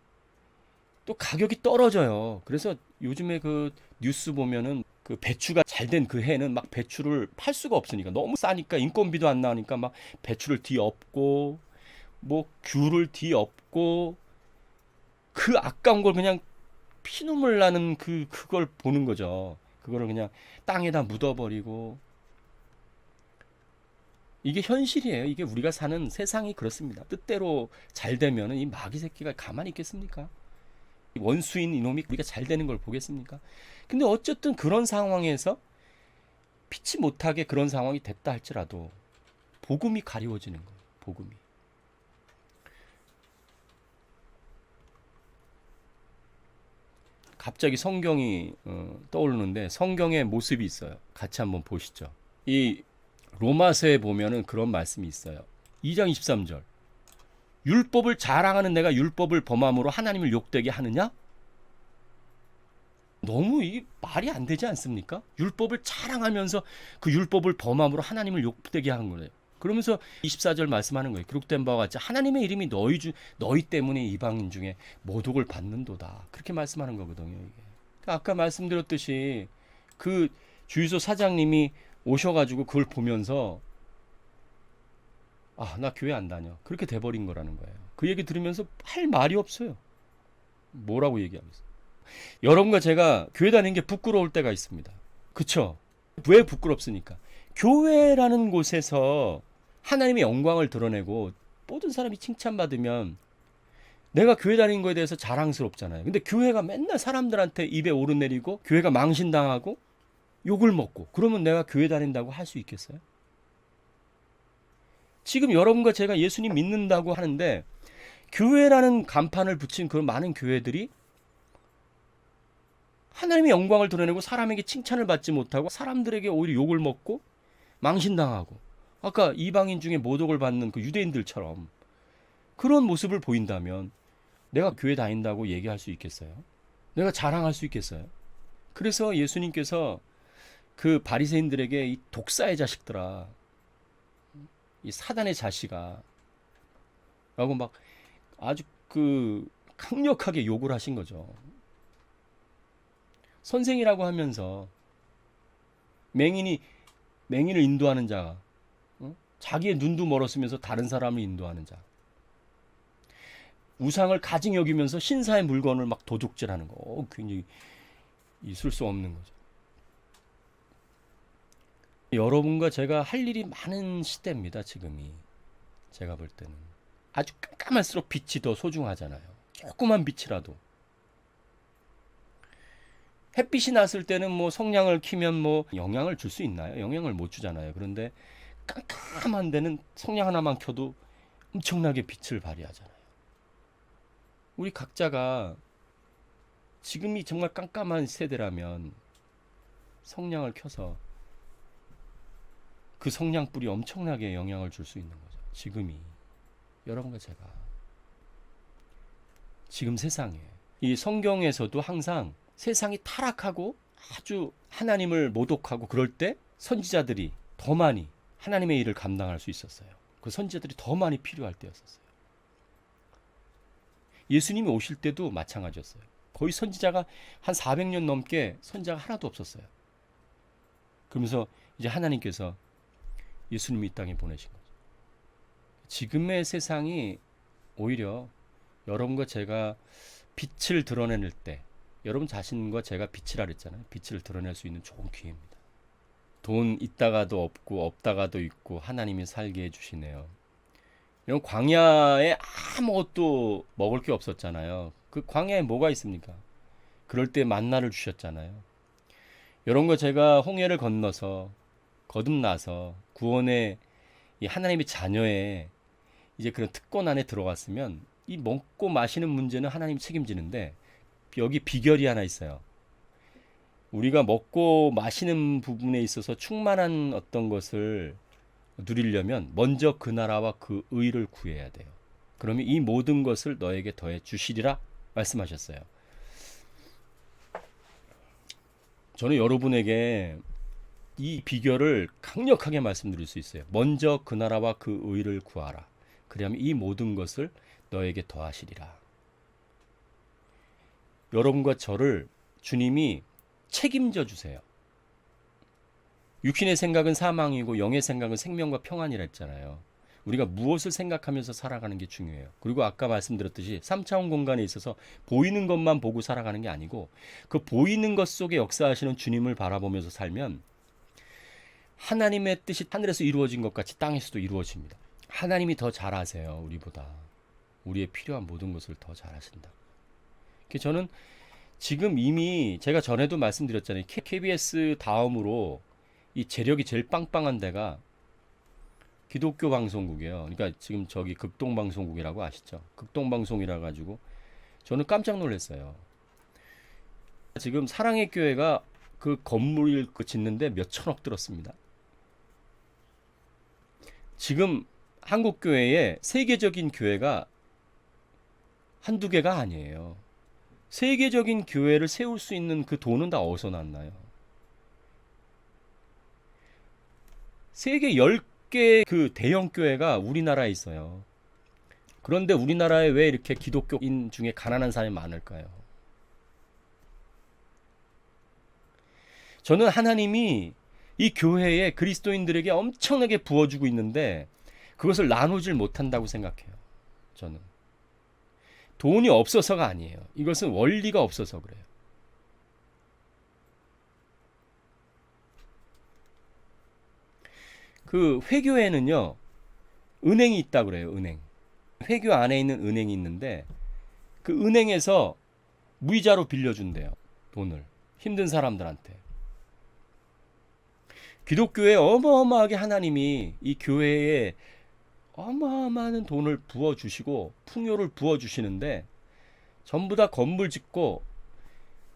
또 가격이 떨어져요. 그래서 요즘에 그 뉴스 보면은 그 배추가 잘 된 그 해는 막 배추를 팔 수가 없으니까 너무 싸니까 인건비도 안 나오니까 막 배추를 뒤엎고 뭐 귤을 뒤엎고 그 아까운 걸 그냥 피눈물 나는 그걸 보는 거죠. 그거를 그냥 땅에다 묻어버리고 이게 현실이에요. 이게 우리가 사는 세상이 그렇습니다. 뜻대로 잘 되면은 이 마귀 새끼가 가만히 있겠습니까? 원수인 이놈이 우리가 잘 되는 걸 보겠습니까? 근데 어쨌든 그런 상황에서 피치 못하게 그런 상황이 됐다 할지라도 복음이 가리워지는 거예요. 복음이. 갑자기 성경이 떠오르는데 성경의 모습이 있어요. 같이 한번 보시죠. 이 로마서에 보면은 그런 말씀이 있어요. 2장 23절. 율법을 자랑하는 내가 율법을 범함으로 하나님을 욕되게 하느냐? 너무 이 말이 안 되지 않습니까? 율법을 자랑하면서 그 율법을 범함으로 하나님을 욕되게 하는 거예요. 그러면서 24절 말씀하는 거예요. 기록된 바와 같이 하나님의 이름이 너희 때문에 이방인 중에 모독을 받는도다. 그렇게 말씀하는 거거든요. 이게. 그러니까 아까 말씀드렸듯이 그 주유소 사장님이 오셔가지고 그걸 보면서 나 교회 안 다녀. 그렇게 돼버린 거라는 거예요. 그 얘기 들으면서 할 말이 없어요. 뭐라고 얘기하겠어요? 여러분과 제가 교회 다니는 게 부끄러울 때가 있습니다. 그쵸? 왜 부끄럽습니까? 교회라는 곳에서 하나님의 영광을 드러내고 모든 사람이 칭찬받으면 내가 교회 다니는 거에 대해서 자랑스럽잖아요. 근데 교회가 맨날 사람들한테 입에 오르내리고 교회가 망신당하고 욕을 먹고 그러면 내가 교회 다닌다고 할 수 있겠어요? 지금 여러분과 제가 예수님 믿는다고 하는데 교회라는 간판을 붙인 그런 많은 교회들이 하나님의 영광을 드러내고 사람에게 칭찬을 받지 못하고 사람들에게 오히려 욕을 먹고 망신당하고 아까 이방인 중에 모독을 받는 그 유대인들처럼 그런 모습을 보인다면 내가 교회 다닌다고 얘기할 수 있겠어요? 내가 자랑할 수 있겠어요? 그래서 예수님께서 그 바리새인들에게 이 독사의 자식들아, 이 사단의 자식아 라고 막 아주 그 강력하게 욕을 하신 거죠. 선생이라고 하면서 맹인을 인도하는 자, 자기의 눈도 멀었으면서 다른 사람을 인도하는 자, 우상을 가증 여기면서 신사의 물건을 막 도둑질하는 거, 굉장히 있을 수 없는 거죠. 여러분과 제가 할 일이 많은 시대입니다. 지금이 제가 볼 때는 아주 깜깜할수록 빛이 더 소중하잖아요. 조그만 빛이라도. 햇빛이 났을 때는 뭐 성냥을 켜면 뭐 영향을 줄 수 있나요? 영향을 못 주잖아요. 그런데 깜깜한 데는 성냥 하나만 켜도 엄청나게 빛을 발휘하잖아요. 우리 각자가 지금이 정말 깜깜한 세대라면 성냥을 켜서 그 성냥불이 엄청나게 영향을 줄 수 있는 거죠. 지금이 여러분과 제가 지금 세상에 이 성경에서도 항상 세상이 타락하고 아주 하나님을 모독하고 그럴 때 선지자들이 더 많이 하나님의 일을 감당할 수 있었어요. 그 선지자들이 더 많이 필요할 때였었어요. 예수님이 오실 때도 마찬가지였어요. 거의 선지자가 한 400년 넘게 선지자가 하나도 없었어요. 그러면서 이제 하나님께서 예수님이 이 땅에 보내신 거죠. 지금의 세상이 오히려 여러분과 제가 빛을 드러낼 때 여러분 자신과 제가 빛이라 그랬잖아요. 빛을 드러낼 수 있는 좋은 기회입니다. 돈 있다가도 없고 없다가도 있고 하나님이 살게 해주시네요. 이런 광야에 아무것도 먹을 게 없었잖아요. 그 광야에 뭐가 있습니까? 그럴 때 만나를 주셨잖아요. 여러분과 제가 홍해를 건너서 거듭나서 구원의 이 하나님의 자녀의 이제 그런 특권 안에 들어갔으면 이 먹고 마시는 문제는 하나님이 책임지는데 여기 비결이 하나 있어요. 우리가 먹고 마시는 부분에 있어서 충만한 어떤 것을 누리려면 먼저 그 나라와 그 의를 구해야 돼요. 그러면 이 모든 것을 너에게 더해 주시리라 말씀하셨어요. 저는 여러분에게 이 비결을 강력하게 말씀드릴 수 있어요. 먼저 그 나라와 그 의를 구하라. 그러면 이 모든 것을 너에게 더하시리라. 여러분과 저를 주님이 책임져 주세요. 육신의 생각은 사망이고 영의 생각은 생명과 평안이라 했잖아요. 우리가 무엇을 생각하면서 살아가는 게 중요해요. 그리고 아까 말씀드렸듯이 3차원 공간에 있어서 보이는 것만 보고 살아가는 게 아니고 그 보이는 것 속에 역사하시는 주님을 바라보면서 살면 하나님의 뜻이 하늘에서 이루어진 것 같이 땅에서도 이루어집니다. 하나님이 더 잘하세요. 우리보다. 우리의 필요한 모든 것을 더 잘하신다. 저는 지금 이미 제가 전에도 말씀드렸잖아요. KBS 다음으로 이 재력이 제일 빵빵한 데가 기독교 방송국이에요. 그러니까 지금 저기 극동방송국이라고 아시죠? 극동방송이라 가지고 저는 깜짝 놀랐어요. 지금 사랑의 교회가 그 건물 짓는데 몇 천억 들었습니다. 지금 한국 교회에 세계적인 교회가 한두 개가 아니에요. 세계적인 교회를 세울 수 있는 그 돈은 다 어디서 났나요? 세계 10개 그 대형 교회가 우리나라에 있어요. 그런데 우리나라에 왜 이렇게 기독교인 중에 가난한 사람이 많을까요? 저는 하나님이 이 교회에 그리스도인들에게 엄청나게 부어주고 있는데 그것을 나누질 못한다고 생각해요. 저는. 돈이 없어서가 아니에요. 이것은 원리가 없어서 그래요. 그 회교에는요, 은행이 있다 그래요. 은행. 회교 안에 있는 은행이 있는데 그 은행에서 무이자로 빌려준대요. 돈을. 힘든 사람들한테. 기독교에 어마어마하게 하나님이 이 교회에 어마어마한 돈을 부어주시고 풍요를 부어주시는데 전부 다 건물 짓고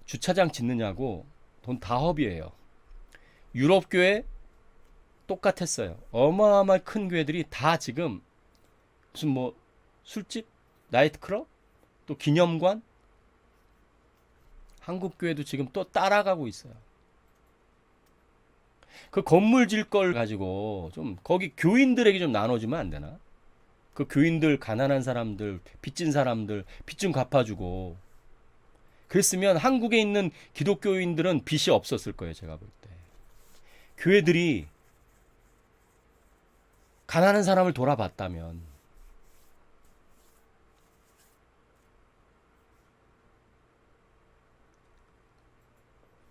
주차장 짓느냐고 돈 다 허비해요. 유럽 교회 똑같았어요. 어마어마한 큰 교회들이 다 지금 무슨 뭐 술집, 나이트클럽, 또 기념관, 한국 교회도 지금 또 따라가고 있어요. 그 건물 질 걸 가지고 좀 거기 교인들에게 좀 나눠주면 안 되나? 그 교인들, 가난한 사람들, 빚진 사람들 빚 좀 갚아주고 그랬으면 한국에 있는 기독교인들은 빚이 없었을 거예요. 제가 볼 때. 교회들이 가난한 사람을 돌아봤다면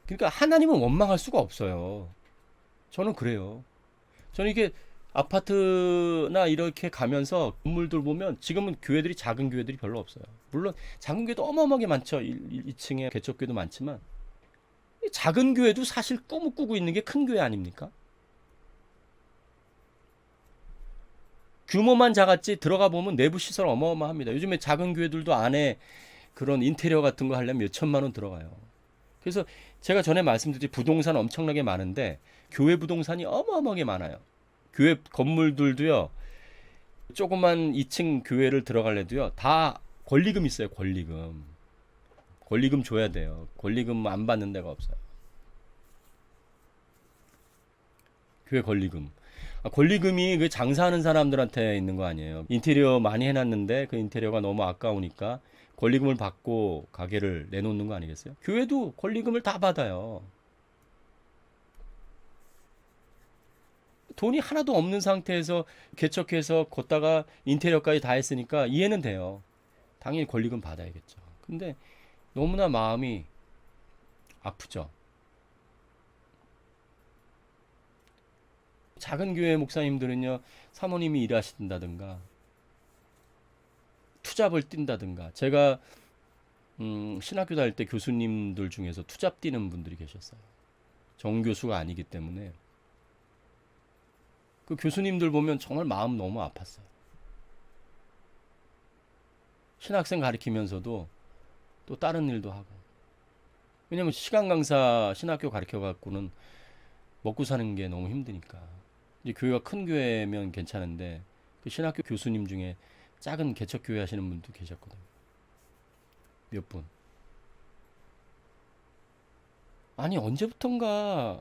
그러니까 하나님은 원망할 수가 없어요. 저는 그래요. 저는 이게 아파트나 이렇게 가면서 건물들 보면 지금은 교회들이 작은 교회들이 별로 없어요. 물론 작은 교회도 어마어마하게 많죠. 2층에 개척교회도 많지만 작은 교회도 사실 꿈을 꾸고 있는 게 큰 교회 아닙니까? 규모만 작았지 들어가 보면 내부 시설 어마어마합니다. 요즘에 작은 교회들도 안에 그런 인테리어 같은 거 하려면 몇 천만 원 들어가요. 그래서 제가 전에 말씀드렸듯이 부동산 엄청나게 많은데 교회 부동산이 어마어마하게 많아요. 교회 건물들도요. 조그만 2층 교회를 들어갈래도요. 다 권리금 있어요. 권리금. 권리금 줘야 돼요. 권리금 안 받는 데가 없어요. 교회 권리금. 권리금이 그 장사하는 사람들한테 있는 거 아니에요. 인테리어 많이 해놨는데 그 인테리어가 너무 아까우니까 권리금을 받고 가게를 내놓는 거 아니겠어요? 교회도 권리금을 다 받아요. 돈이 하나도 없는 상태에서 개척해서 걷다가 인테리어까지 다 했으니까 이해는 돼요. 당연히 권리금 받아야겠죠. 근데 너무나 마음이 아프죠. 작은 교회 목사님들은요, 사모님이 일하신다든가, 투잡을 뛴다든가, 제가 신학교 다닐 때 교수님들 중에서 투잡 뛰는 분들이 계셨어요. 정교수가 아니기 때문에. 그 교수님들 보면 정말 마음 너무 아팠어요. 신학생 가르치면서도 또 다른 일도 하고. 왜냐면 시간 강사 신학교 가르쳐 갖고는 먹고 사는 게 너무 힘드니까. 이제 교회가 큰 교회면 괜찮은데 그 신학교 교수님 중에 작은 개척 교회 하시는 분도 계셨거든요. 몇 분. 아니 언제부턴가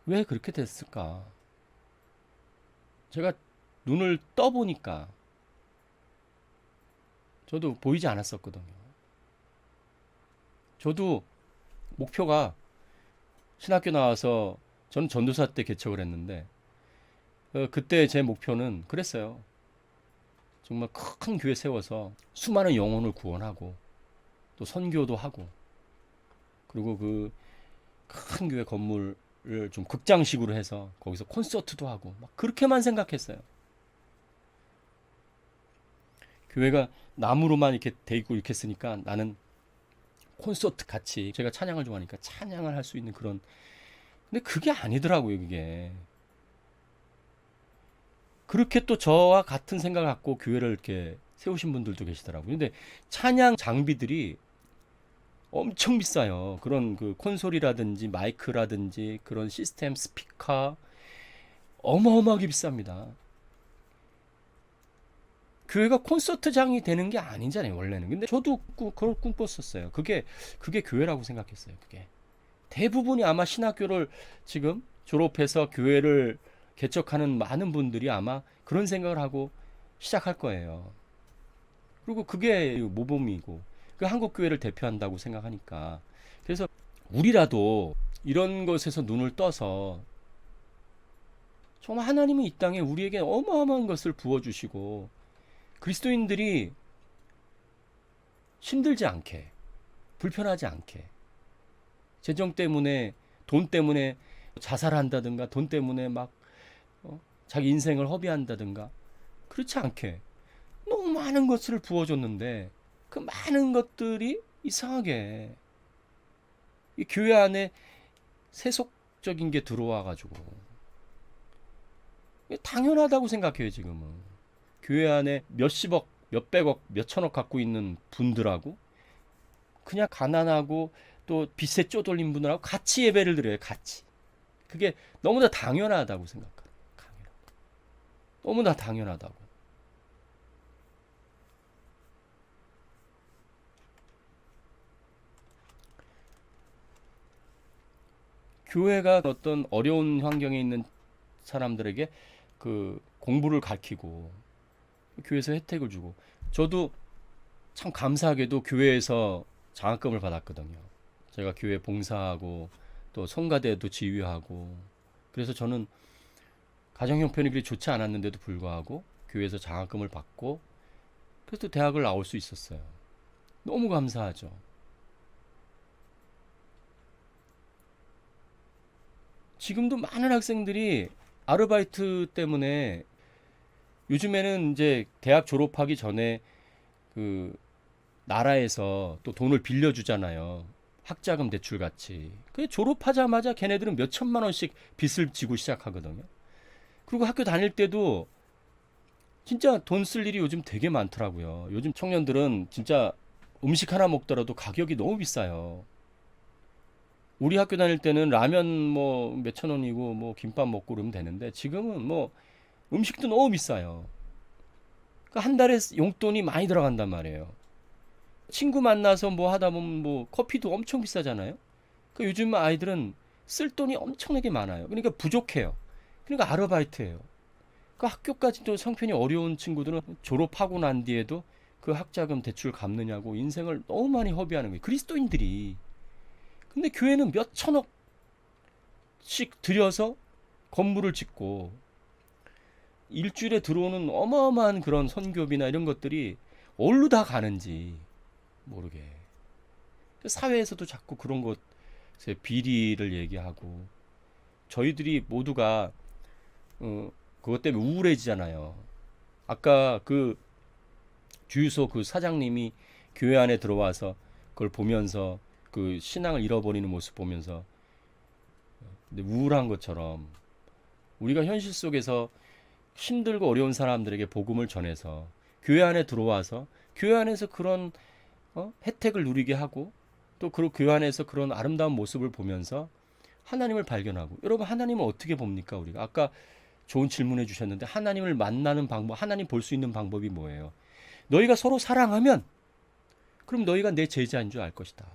왜 그렇게 됐을까? 제가 눈을 떠보니까 저도 보이지 않았었거든요. 저도 목표가 신학교 나와서 저는 전도사 때 개척을 했는데 그때 제 목표는 그랬어요. 정말 큰 교회 세워서 수많은 영혼을 구원하고 또 선교도 하고 그리고 그 큰 교회 건물 좀 극장식으로 해서 거기서 콘서트도 하고 막 그렇게만 생각했어요. 교회가 나무로만 이렇게 돼 있고 이렇게 쓰니까 나는 콘서트 같이, 제가 찬양을 좋아하니까 찬양을 할 수 있는 그런, 근데 그게 아니더라고요, 그게. 그렇게 또 저와 같은 생각을 갖고 교회를 이렇게 세우신 분들도 계시더라고요. 근데 찬양 장비들이 엄청 비싸요. 그런 그 콘솔이라든지 마이크라든지 그런 시스템 스피커 어마어마하게 비쌉니다. 교회가 콘서트장이 되는 게 아니잖아요, 원래는. 근데 저도 그걸 꿈꿨었어요. 그게 교회라고 생각했어요, 그게. 대부분이 아마 신학교를 지금 졸업해서 교회를 개척하는 많은 분들이 아마 그런 생각을 하고 시작할 거예요. 그리고 그게 모범이고, 그 한국 교회를 대표한다고 생각하니까. 그래서 우리라도 이런 것에서 눈을 떠서 정말 하나님은 이 땅에 우리에게 어마어마한 것을 부어주시고 그리스도인들이 힘들지 않게, 불편하지 않게, 재정 때문에, 돈 때문에 자살한다든가, 돈 때문에 막 자기 인생을 허비한다든가, 그렇지 않게 너무 많은 것을 부어줬는데 그 많은 것들이 이상하게 이 교회 안에 세속적인 게 들어와가지고 당연하다고 생각해요, 지금은. 교회 안에 몇십억, 몇백억, 몇천억 갖고 있는 분들하고 그냥 가난하고 또 빚에 쪼들린 분들하고 같이 예배를 드려요, 같이. 그게 너무나 당연하다고 생각해요. 너무나 당연하다고. 교회가 어떤 어려운 환경에 있는 사람들에게 그 공부를 가르치고 교회에서 혜택을 주고, 저도 참 감사하게도 교회에서 장학금을 받았거든요. 제가 교회 봉사하고 또 성가대도 지휘하고, 그래서 저는 가정 형편이 그리 좋지 않았는데도 불구하고 교회에서 장학금을 받고 그래서 또 대학을 나올 수 있었어요. 너무 감사하죠. 지금도 많은 학생들이 아르바이트 때문에, 요즘에는 이제 대학 졸업하기 전에 그 나라에서 또 돈을 빌려주잖아요. 학자금 대출 같이. 그 졸업하자마자 걔네들은 몇 천만 원씩 빚을 지고 시작하거든요. 그리고 학교 다닐 때도 진짜 돈 쓸 일이 요즘 되게 많더라고요. 요즘 청년들은 진짜 음식 하나 먹더라도 가격이 너무 비싸요. 우리 학교 다닐 때는 라면 뭐 몇천 원이고 뭐 김밥 먹고 그러면 되는데 지금은 뭐 음식도 너무 비싸요. 그러니까 한 달에 용돈이 많이 들어간단 말이에요. 친구 만나서 뭐 하다 보면 뭐 커피도 엄청 비싸잖아요. 그 요즘 아이들은 쓸 돈이 엄청나게 많아요. 그러니까 부족해요. 그러니까 아르바이트예요. 그 학교까지도 형편이 어려운 친구들은 졸업하고 난 뒤에도 그 학자금 대출 갚느냐고 인생을 너무 많이 허비하는 거예요. 그리스도인들이. 근데 교회는 몇 천억씩 들여서 건물을 짓고 일주일에 들어오는 어마어마한 그런 선교비나 이런 것들이 어디로 다 가는지 모르게. 사회에서도 자꾸 그런 것에 비리를 얘기하고, 저희들이 모두가 그것 때문에 우울해지잖아요. 아까 그 주유소 그 사장님이 교회 안에 들어와서 그걸 보면서 그 신앙을 잃어버리는 모습 보면서 근데 우울한 것처럼 우리가 현실 속에서 힘들고 어려운 사람들에게 복음을 전해서 교회 안에 들어와서 교회 안에서 그런 혜택을 누리게 하고 또 그 교회 안에서 그런 아름다운 모습을 보면서 하나님을 발견하고, 여러분 하나님을 어떻게 봅니까? 우리가 아까 좋은 질문해 주셨는데 하나님을 만나는 방법, 하나님 볼 수 있는 방법이 뭐예요? 너희가 서로 사랑하면 그럼 너희가 내 제자인 줄 알 것이다.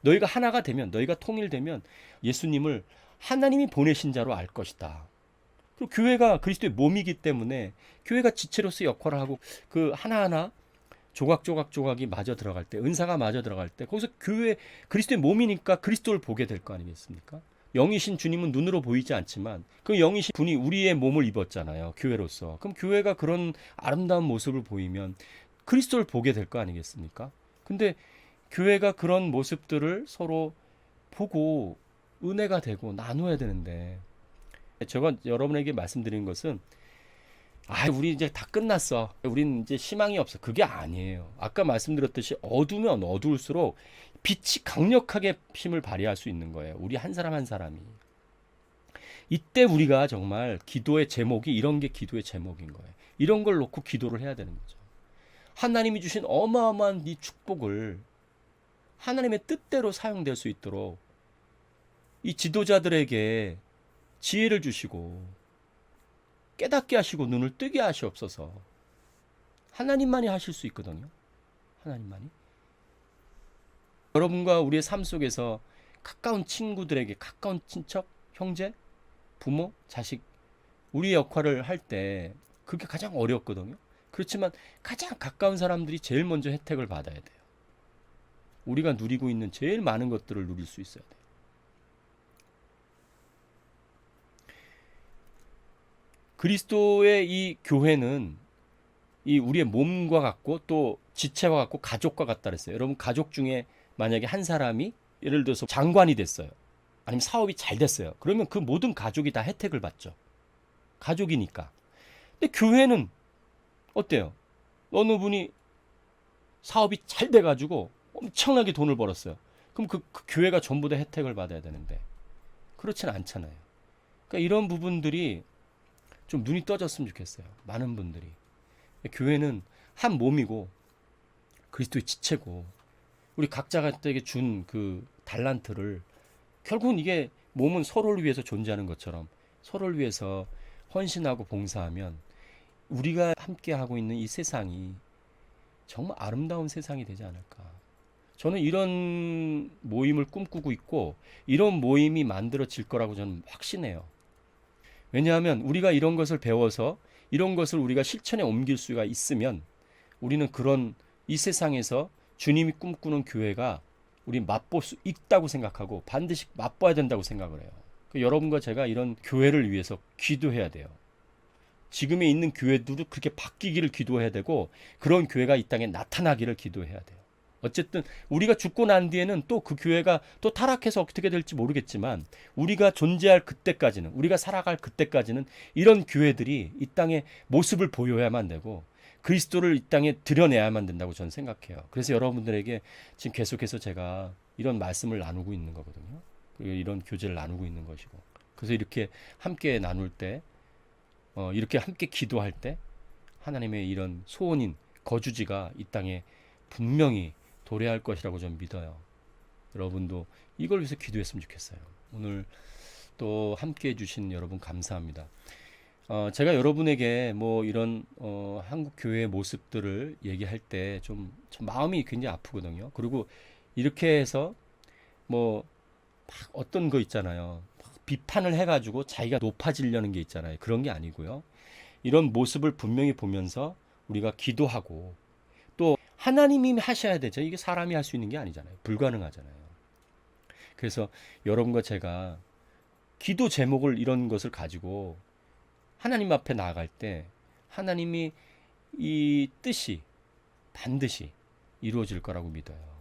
너희가 하나가 되면, 너희가 통일되면 예수님을 하나님이 보내신 자로 알 것이다. 그리고 교회가 그리스도의 몸이기 때문에 교회가 지체로서 역할을 하고 그 하나하나 조각조각이 맞아 들어갈 때, 은사가 맞아 들어갈 때 거기서 교회 그리스도의 몸이니까 그리스도를 보게 될 거 아니겠습니까? 영이신 주님은 눈으로 보이지 않지만 그 영이신 분이 우리의 몸을 입었잖아요. 교회로서. 그럼 교회가 그런 아름다운 모습을 보이면 그리스도를 보게 될 거 아니겠습니까? 근데 교회가 그런 모습들을 서로 보고 은혜가 되고 나눠야 되는데, 제가 여러분에게 말씀드리는 것은 우리 이제 다 끝났어, 우린 이제 희망이 없어, 그게 아니에요. 아까 말씀드렸듯이 어두우면 어두울수록 빛이 강력하게 힘을 발휘할 수 있는 거예요. 우리 한 사람 한 사람이. 이때 우리가 정말 기도의 제목이 이런 게 기도의 제목인 거예요. 이런 걸 놓고 기도를 해야 되는 거죠. 하나님이 주신 어마어마한 이 축복을 하나님의 뜻대로 사용될 수 있도록 이 지도자들에게 지혜를 주시고 깨닫게 하시고 눈을 뜨게 하시옵소서. 하나님만이 하실 수 있거든요. 하나님만이. 여러분과 우리의 삶 속에서 가까운 친구들에게, 가까운 친척, 형제, 부모, 자식, 우리의 역할을 할 때 그게 가장 어렵거든요. 그렇지만 가장 가까운 사람들이 제일 먼저 혜택을 받아야 돼요. 우리가 누리고 있는 제일 많은 것들을 누릴 수 있어야 돼요. 그리스도의 이 교회는 이 우리의 몸과 같고 또 지체와 같고 가족과 같다 그랬어요. 여러분, 가족 중에 만약에 한 사람이 예를 들어서 장관이 됐어요. 아니면 사업이 잘 됐어요. 그러면 그 모든 가족이 다 혜택을 받죠. 가족이니까. 근데 교회는 어때요? 어느 분이 사업이 잘 돼가지고 엄청나게 돈을 벌었어요. 그럼 그 교회가 전부 다 혜택을 받아야 되는데 그렇지는 않잖아요. 그러니까 이런 부분들이 좀 눈이 떠졌으면 좋겠어요. 많은 분들이. 교회는 한 몸이고 그리스도의 지체고 우리 각자에게 준 그 달란트를 결국은 이게 몸은 서로를 위해서 존재하는 것처럼 서로를 위해서 헌신하고 봉사하면 우리가 함께 하고 있는 이 세상이 정말 아름다운 세상이 되지 않을까. 저는 이런 모임을 꿈꾸고 있고 이런 모임이 만들어질 거라고 저는 확신해요. 왜냐하면 우리가 이런 것을 배워서 이런 것을 우리가 실천에 옮길 수가 있으면 우리는 그런 이 세상에서 주님이 꿈꾸는 교회가 우리 맛볼 수 있다고 생각하고 반드시 맛봐야 된다고 생각을 해요. 여러분과 제가 이런 교회를 위해서 기도해야 돼요. 지금에 있는 교회들도 그렇게 바뀌기를 기도해야 되고 그런 교회가 이 땅에 나타나기를 기도해야 돼요. 어쨌든 우리가 죽고 난 뒤에는 또 그 교회가 또 타락해서 어떻게 될지 모르겠지만 우리가 존재할 그때까지는, 우리가 살아갈 그때까지는 이런 교회들이 이 땅에 모습을 보여야만 되고 그리스도를 이 땅에 드러내야만 된다고 저는 생각해요. 그래서 여러분들에게 지금 계속해서 제가 이런 말씀을 나누고 있는 거거든요. 그리고 이런 교제를 나누고 있는 것이고. 그래서 이렇게 함께 나눌 때, 이렇게 함께 기도할 때 하나님의 이런 소원인 거주지가 이 땅에 분명히 도래할 것이라고 저는 믿어요. 여러분도 이걸 위해서 기도했으면 좋겠어요. 오늘 또 함께 해주신 여러분 감사합니다. 제가 여러분에게 뭐 이런 한국 교회의 모습들을 얘기할 때 좀 마음이 굉장히 아프거든요. 그리고 이렇게 해서 뭐 어떤 거 있잖아요. 비판을 해가지고 자기가 높아지려는 게 있잖아요. 그런 게 아니고요. 이런 모습을 분명히 보면서 우리가 기도하고 또 하나님이 하셔야 되죠. 이게 사람이 할 수 있는 게 아니잖아요. 불가능하잖아요. 그래서 여러분과 제가 기도 제목을 이런 것을 가지고 하나님 앞에 나아갈 때 하나님이 이 뜻이 반드시 이루어질 거라고 믿어요.